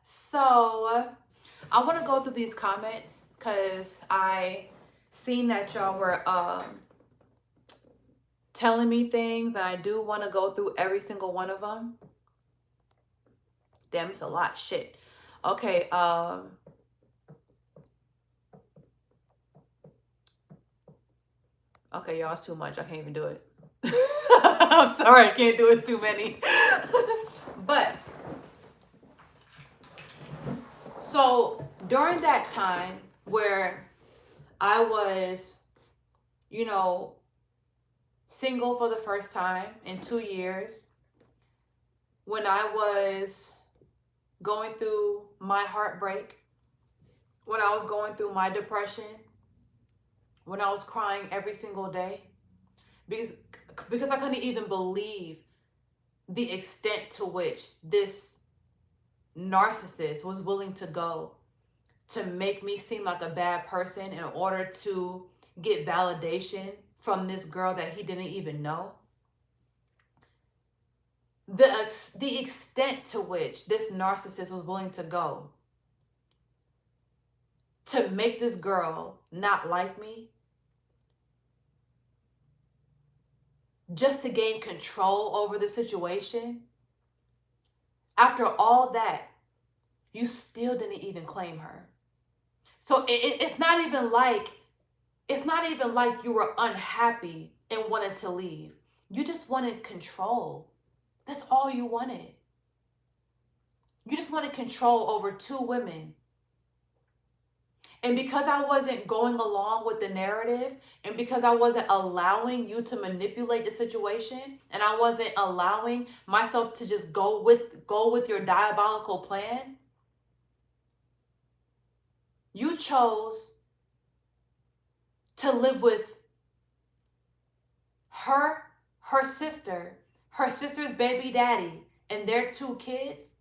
So, I want to go through these comments because I seen that y'all were telling me things, and I do want to go through every single one of them. Damn, it's a lot. Shit. Okay, okay, y'all, it's too much. I can't even do it. I'm sorry, I can't do it too many. But, so, during that time where I was, single for the first time in 2 years, when I was going through my heartbreak, when I was going through my depression, when I was crying every single day, because I couldn't even believe the extent to which this narcissist was willing to go to make me seem like a bad person in order to get validation from this girl that he didn't even know. The extent to which this narcissist was willing to go to make this girl not like me, just to gain control over the situation. After all that, you still didn't even claim her. So it's not even like you were unhappy and wanted to leave. You just wanted control. That's all you wanted. You just wanted control over 2 women. And because I wasn't going along with the narrative, and because I wasn't allowing you to manipulate the situation, and I wasn't allowing myself to just go with your diabolical plan, you chose to live with her sister's baby daddy, and their 2 kids,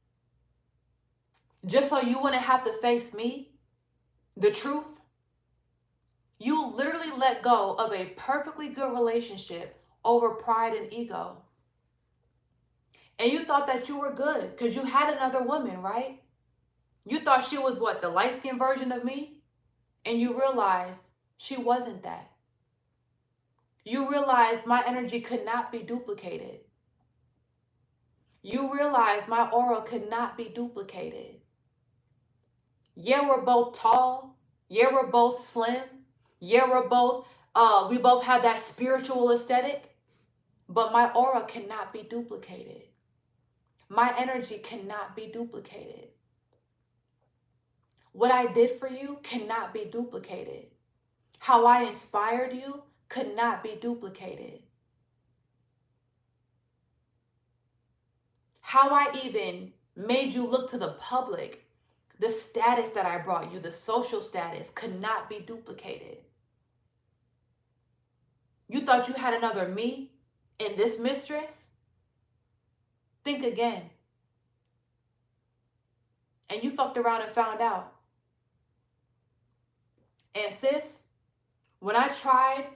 just so you wouldn't have to face me, the truth. You literally let go of a perfectly good relationship over pride and ego. And you thought that you were good because you had another woman, right? You thought she was what, the light-skinned version of me? And you realized she wasn't that. You realized my energy could not be duplicated. You realized my aura could not be duplicated. Yeah, we're both tall. Yeah, we're both slim. Yeah, we both have that spiritual aesthetic. But my aura cannot be duplicated. My energy cannot be duplicated. What I did for you cannot be duplicated. How I inspired you could not be duplicated. How I even made you look to the public, the status that I brought you, the social status, could not be duplicated. You thought you had another me in this mistress? Think again. And you fucked around and found out. And sis, when I tried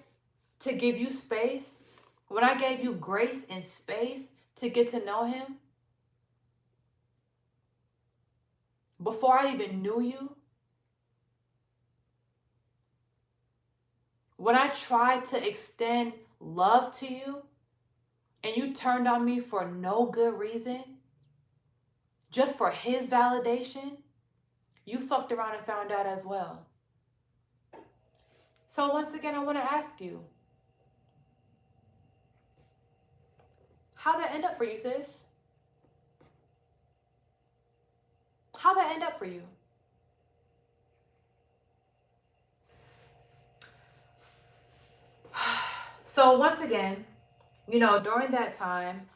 to give you space, when I gave you grace and space to get to know him, before I even knew you, when I tried to extend love to you and you turned on me for no good reason, just for his validation, you fucked around and found out as well. So once again, I want to ask you, how'd that end up for you, sis? How'd that end up for you? So once again, during that time,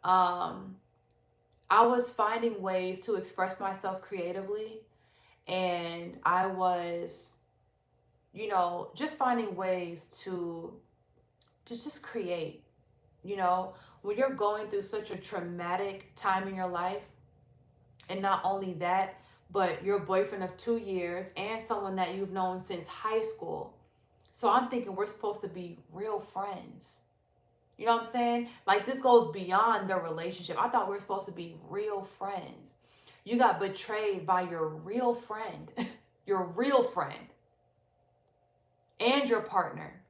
I was finding ways to express myself creatively, and I was, just finding ways to just create. When you're going through such a traumatic time in your life, and not only that, but your boyfriend of 2 years and someone that you've known since high school. So I'm thinking we're supposed to be real friends. You know what I'm saying? Like, this goes beyond the relationship. I thought we were supposed to be real friends. You got betrayed by your real friend, your real friend, and your partner.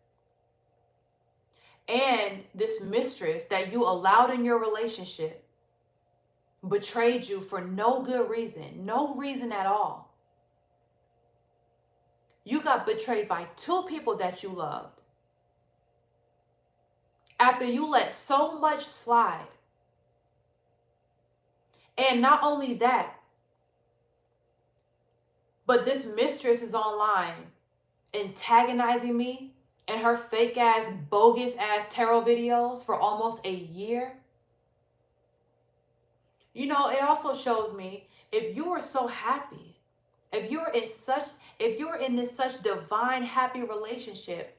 And this mistress that you allowed in your relationship betrayed you for no good reason, no reason at all. You got betrayed by two people that you loved. After you let so much slide. And not only that, but this mistress is online antagonizing me and her fake ass, bogus ass tarot videos for almost a year. It also shows me, if you were so happy, if you're in this such divine happy relationship,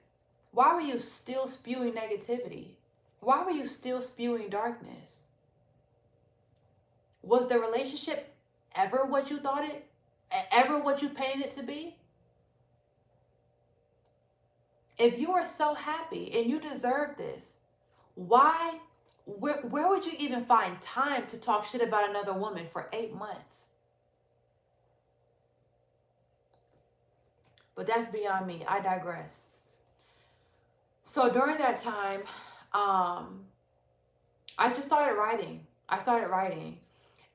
why were you still spewing negativity? Why were you still spewing darkness? Was the relationship ever what you thought it, ever what you painted it to be? If you are so happy and you deserve this, where would you even find time to talk shit about another woman for 8 months? But that's beyond me. I digress. So during that time, I just started writing.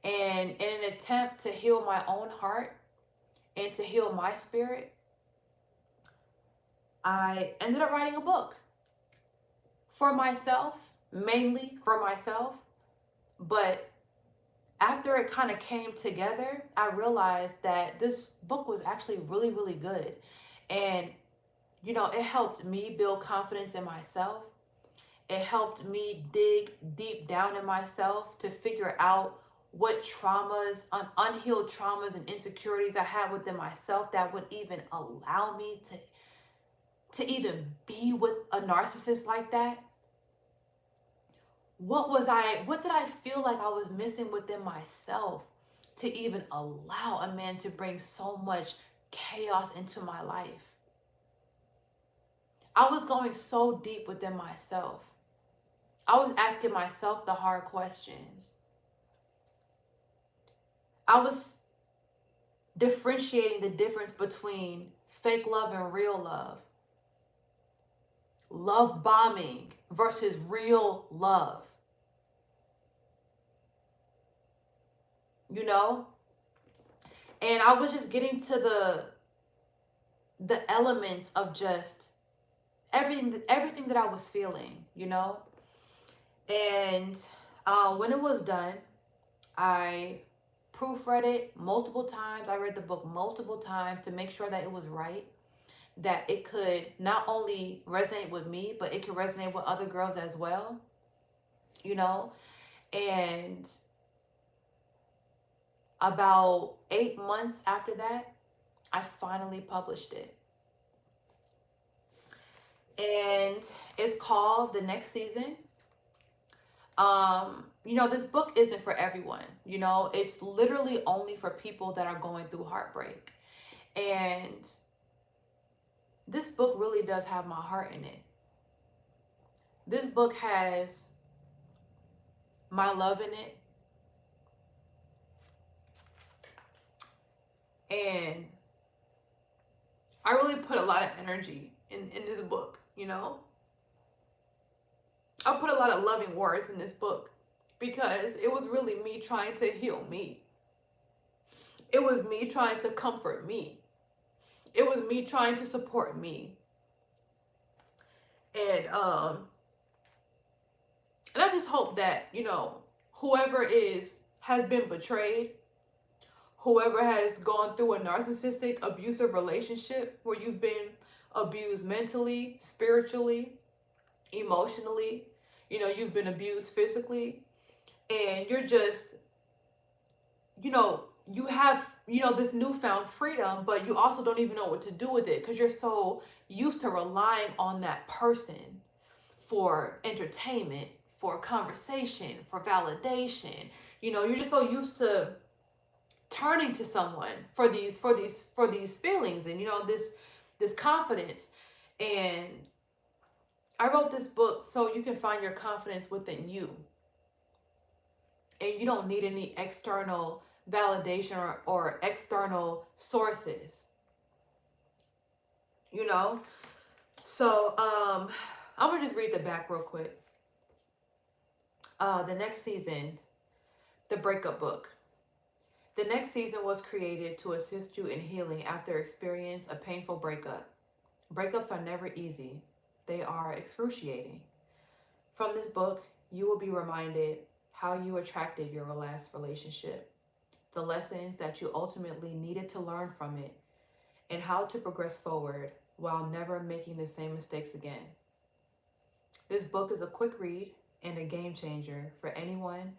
And in an attempt to heal my own heart and to heal my spirit, I ended up writing a book for myself, mainly for myself. But after it kind of came together, I realized that this book was actually really, really good. And, it helped me build confidence in myself. It helped me dig deep down in myself to figure out what traumas, unhealed traumas and insecurities I had within myself that would even allow me to even be with a narcissist like that. What did I feel like I was missing within myself to even allow a man to bring so much chaos into my life? I was going so deep within myself. I was asking myself the hard questions. I was differentiating the difference between fake love and real love. Love bombing versus real love. And I was just getting to the elements of just everything that I was feeling, And when it was done, I proofread it multiple times. I read the book multiple times to make sure that it was right, that it could not only resonate with me, but it could resonate with other girls as well, And about 8 months after that, I finally published it. and it's called The Next Season. This book isn't for everyone. It's literally only for people that are going through heartbreak. And this book really does have my heart in it. This book has my love in it. And I really put a lot of energy in this book, I put a lot of loving words in this book because it was really me trying to heal me. It was me trying to comfort me. It was me trying to support me. And I just hope that, whoever has been betrayed, whoever has gone through a narcissistic, abusive relationship where you've been abused mentally, spiritually, emotionally, you've been abused physically, and you're just, you have, this newfound freedom, but you also don't even know what to do with it because you're so used to relying on that person for entertainment, for conversation, for validation. You're just so used to turning to someone for these feelings and this confidence. And I wrote this book so you can find your confidence within you, and you don't need any external validation or external sources. So I'm gonna just read the back real quick. The Next Season, the breakup book. The Next Season was created to assist you in healing after experience a painful breakup. Breakups are never easy. They are excruciating. From this book, you will be reminded how you attracted your last relationship, the lessons that you ultimately needed to learn from it, and how to progress forward while never making the same mistakes again. This book is a quick read and a game changer for anyone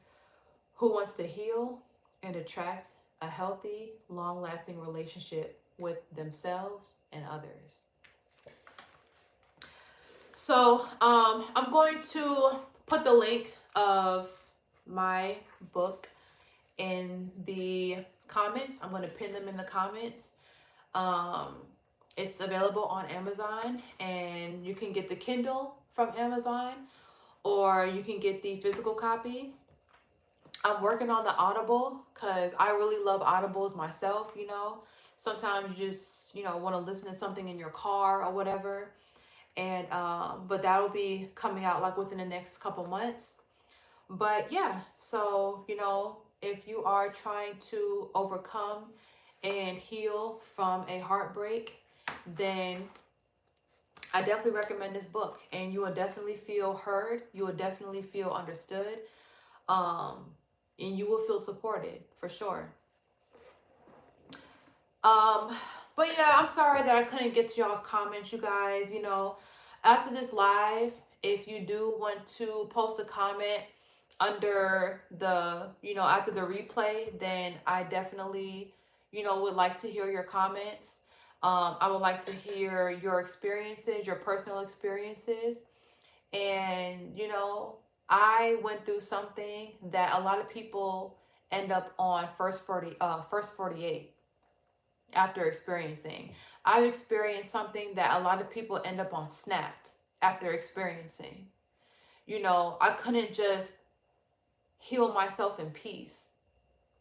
who wants to heal and attract a healthy, long-lasting relationship with themselves and others. So I'm going to put the link of my book in the comments. I'm going to pin them in the comments. It's available on Amazon, and you can get the Kindle from Amazon, or you can get the physical copy. I'm working on the Audible because I really love Audibles myself. Sometimes you just want to listen to something in your car or whatever. And but that'll be coming out like within the next couple months. But yeah, so if you are trying to overcome and heal from a heartbreak, then I definitely recommend this book, and you will definitely feel heard. You will definitely feel understood, and you will feel supported for sure. But yeah, I'm sorry that I couldn't get to y'all's comments, you guys. After this live, if you do want to post a comment under the, after the replay, then I definitely, would like to hear your comments. I would like to hear your experiences, your personal experiences. And, I went through something that a lot of people end up on first 48 after experiencing. I've experienced something that a lot of people end up on snapped after experiencing. I couldn't just heal myself in peace.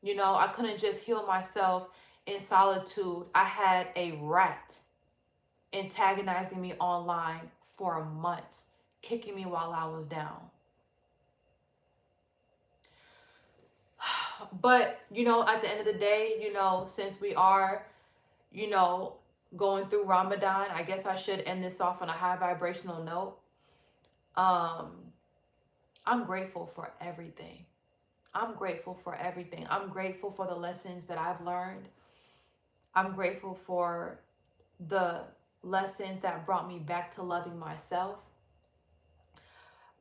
I couldn't just heal myself in solitude. I had a rat antagonizing me online for months, kicking me while I was down. But, at the end of the day, since we are, going through Ramadan, I guess I should end this off on a high vibrational note. I'm grateful for everything. I'm grateful for everything. I'm grateful for the lessons that I've learned. I'm grateful for the lessons that brought me back to loving myself.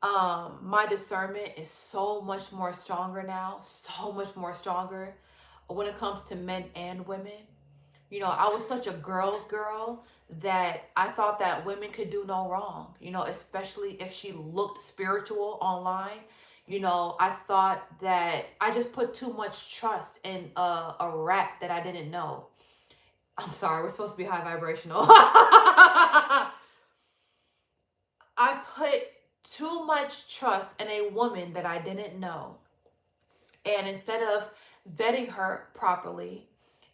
My discernment is so much more stronger now, so much more stronger when it comes to men and women. You know, I was such a girl's girl that I thought that women could do no wrong, you know, especially if she looked spiritual online. You know, I thought that I just put too much trust in a rat that I didn't know. I'm sorry, we're supposed to be high vibrational. I put too much trust in a woman that I didn't know. And instead of vetting her properly,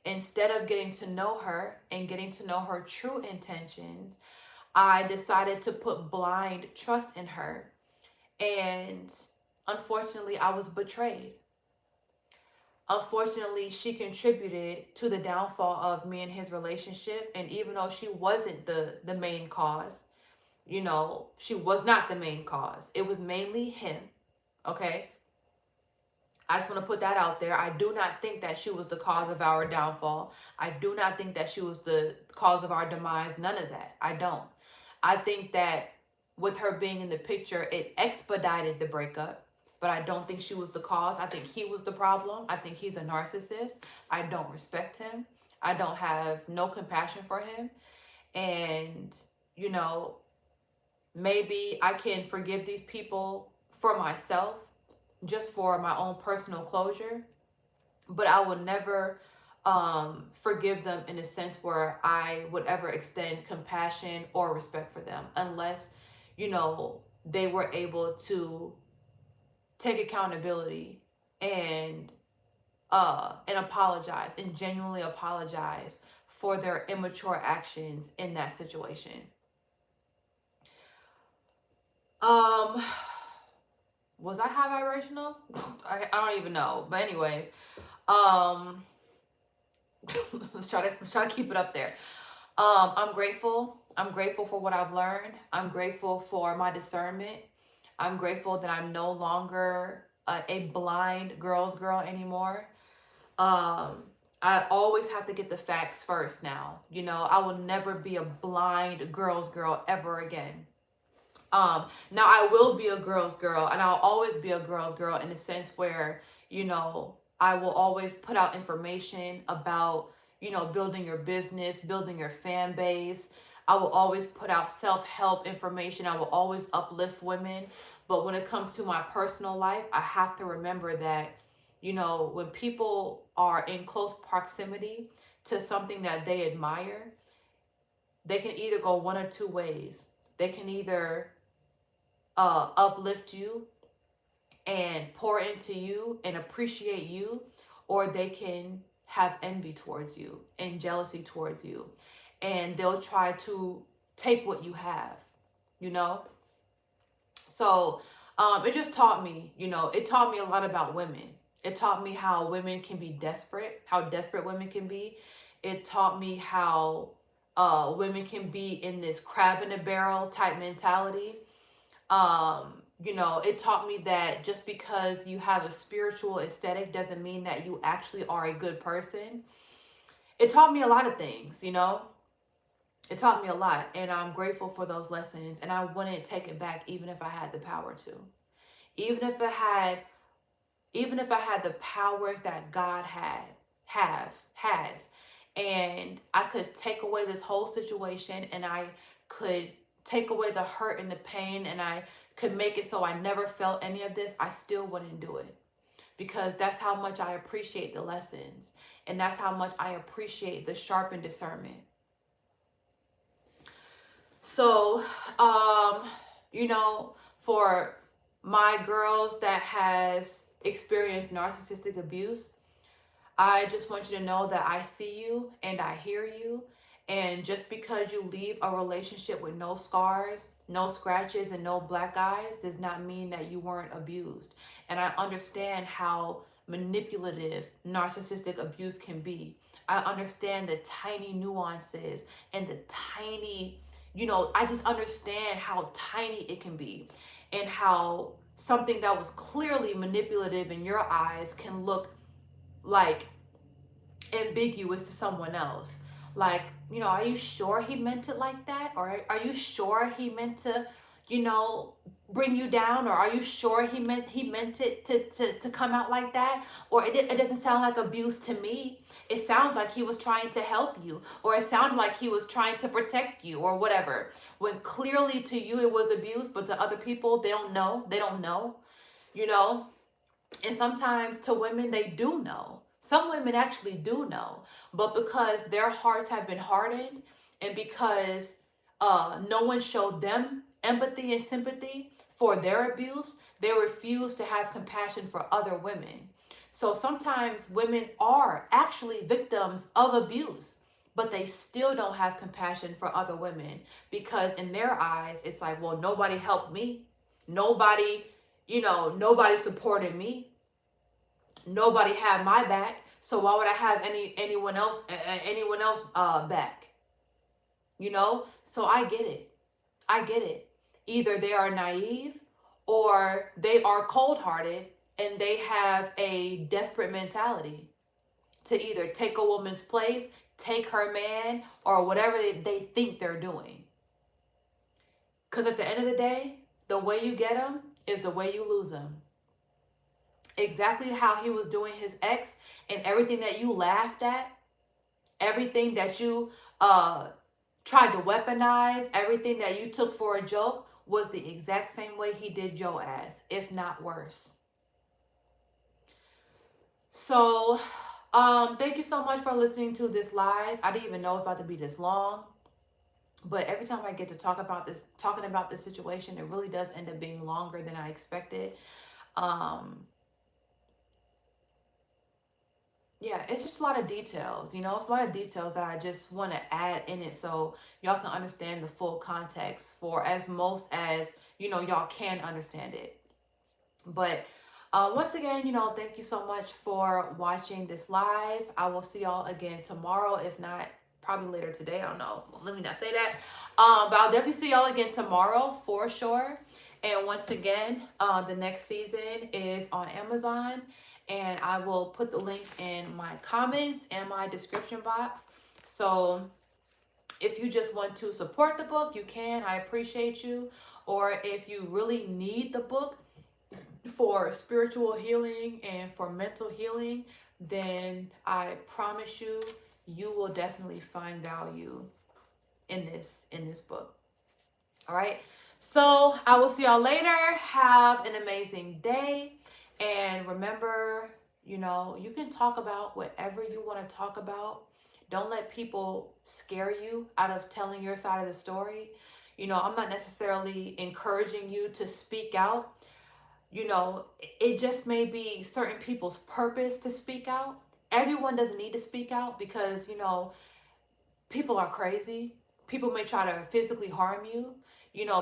instead of getting to know her and getting to know her true intentions, I decided to put blind trust in her. And unfortunately, I was betrayed. Unfortunately, she contributed to the downfall of me and his relationship. And even though she wasn't the main cause, you know, she was not the main cause. It was mainly him. Okay. I just want to put that out there. I do not think that she was the cause of our downfall. I do not think that she was the cause of our demise. None of that. I don't. I think that with her being in the picture, it expedited the breakup, but I don't think she was the cause. I think he was the problem. I think he's a narcissist. I don't respect him. I don't have no compassion for him. And, you know, maybe I can forgive these people for myself, just for my own personal closure, but I will never forgive them in a sense where I would ever extend compassion or respect for them unless, you know, they were able to take accountability and apologize and genuinely apologize for their immature actions in that situation. Was I high vibrational? I don't even know. But anyways, um, let's try to keep it up there. I'm grateful. I'm grateful for what I've learned. I'm grateful for my discernment. I'm grateful that I'm no longer a blind girl's girl anymore. Um, I always have to get the facts first now. You know, I will never be a blind girl's girl ever again. Now I will be a girl's girl and I'll always be a girl's girl in the sense where, you know, I will always put out information about, you know, building your business, building your fan base. I will always put out self-help information. I will always uplift women. But when it comes to my personal life, I have to remember that, you know, when people are in close proximity to something that they admire, they can either go one or two ways. They can either uplift you and pour into you and appreciate you, or they can have envy towards you and jealousy towards you, and they'll try to take what you have, you know. So it just taught me, you know, it taught me a lot about women. It taught me how women can be desperate, how desperate women can be. It taught me how women can be in this crab in a barrel type mentality. You know, it taught me that just because you have a spiritual aesthetic doesn't mean that you actually are a good person. It taught me a lot of things, you know. It taught me a lot, and I'm grateful for those lessons, and I wouldn't take it back even if I had the power to. Even if I had even if I had the powers that God has, and I could take away this whole situation, and I could take away the hurt and the pain, and I could make it so I never felt any of this, I still wouldn't do it, because that's how much I appreciate the lessons, and that's how much I appreciate the sharpened discernment. So, you know, for my girls that has experienced narcissistic abuse, I just want you to know that I see you and I hear you. And just because you leave a relationship with no scars, no scratches, and no black eyes does not mean that you weren't abused. And I understand how manipulative narcissistic abuse can be. I understand the tiny nuances and the tiny, you know, I just understand how tiny it can be, and how something that was clearly manipulative in your eyes can look like ambiguous to someone else. Like, you know, are you sure he meant it like that? Or are you sure he meant to, you know, bring you down? Or are you sure he meant it to come out like that? Or it doesn't sound like abuse to me. It sounds like he was trying to help you, or it sounded like he was trying to protect you, or whatever. When clearly to you it was abuse, but to other people, they don't know. They don't know, you know? And sometimes to women, they do know. Some women actually do know, but because their hearts have been hardened, and because no one showed them empathy and sympathy for their abuse, they refuse to have compassion for other women. So sometimes women are actually victims of abuse, but they still don't have compassion for other women, because in their eyes, it's like, well, nobody helped me. Nobody, nobody supported me. Nobody had my back. So why would I have anyone else back? So I get it. I get it. Either they are naive, or they are cold-hearted, and they have a desperate mentality to either take a woman's place, take her man, or whatever they think they're doing. Because at the end of the day, the way you get them is the way you lose them. Exactly how he was doing his ex, and everything that you laughed at, everything that you tried to weaponize, everything that you took for a joke, was the exact same way he did your ass, if not worse. So thank you so much for listening to this live. I didn't even know it was about to be this long, but every time I get to talking about this situation, it really does end up being longer than I expected. Yeah, it's just a lot of details, it's a lot of details that I just want to add in it, so y'all can understand the full context, for as most as, y'all can understand it. But once again, thank you so much for watching this live. I will see y'all again tomorrow, if not probably later today. I don't know. Well, let me not say that. But I'll definitely see y'all again tomorrow for sure. And once again, the next season is on Amazon, and I will put the link in my comments and my description box. So if you just want to support the book, you can. I appreciate you. Or if you really need the book for spiritual healing and for mental healing, then I promise you, you will definitely find value in this book. All right. So I will see y'all later. Have an amazing day. And remember, you can talk about whatever you want to talk about. Don't let people scare you out of telling your side of the story. I'm not necessarily encouraging you to speak out. It just may be certain people's purpose to speak out. Everyone doesn't need to speak out, because, people are crazy. People may try to physically harm you.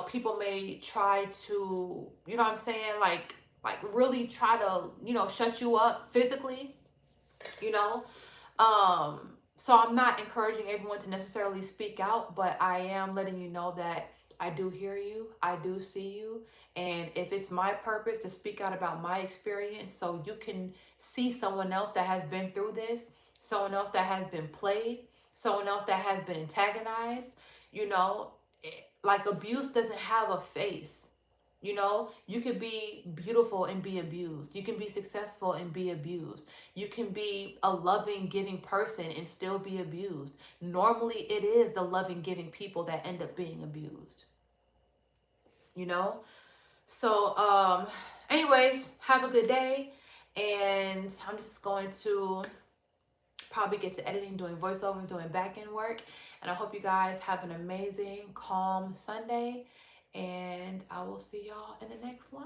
People may try to, what I'm saying, like really try to, shut you up physically, So I'm not encouraging everyone to necessarily speak out, but I am letting you know that I do hear you, I do see you, and if it's my purpose to speak out about my experience so you can see someone else that has been through this, someone else that has been played, someone else that has been antagonized, like abuse doesn't have a face. You can be beautiful and be abused. You can be successful and be abused. You can be a loving, giving person and still be abused. Normally, it is the loving, giving people that end up being abused. So, anyways, have a good day. And I'm just going to probably get to editing, doing voiceovers, doing back-end work. And I hope you guys have an amazing, calm Sunday. And I will see y'all in the next live.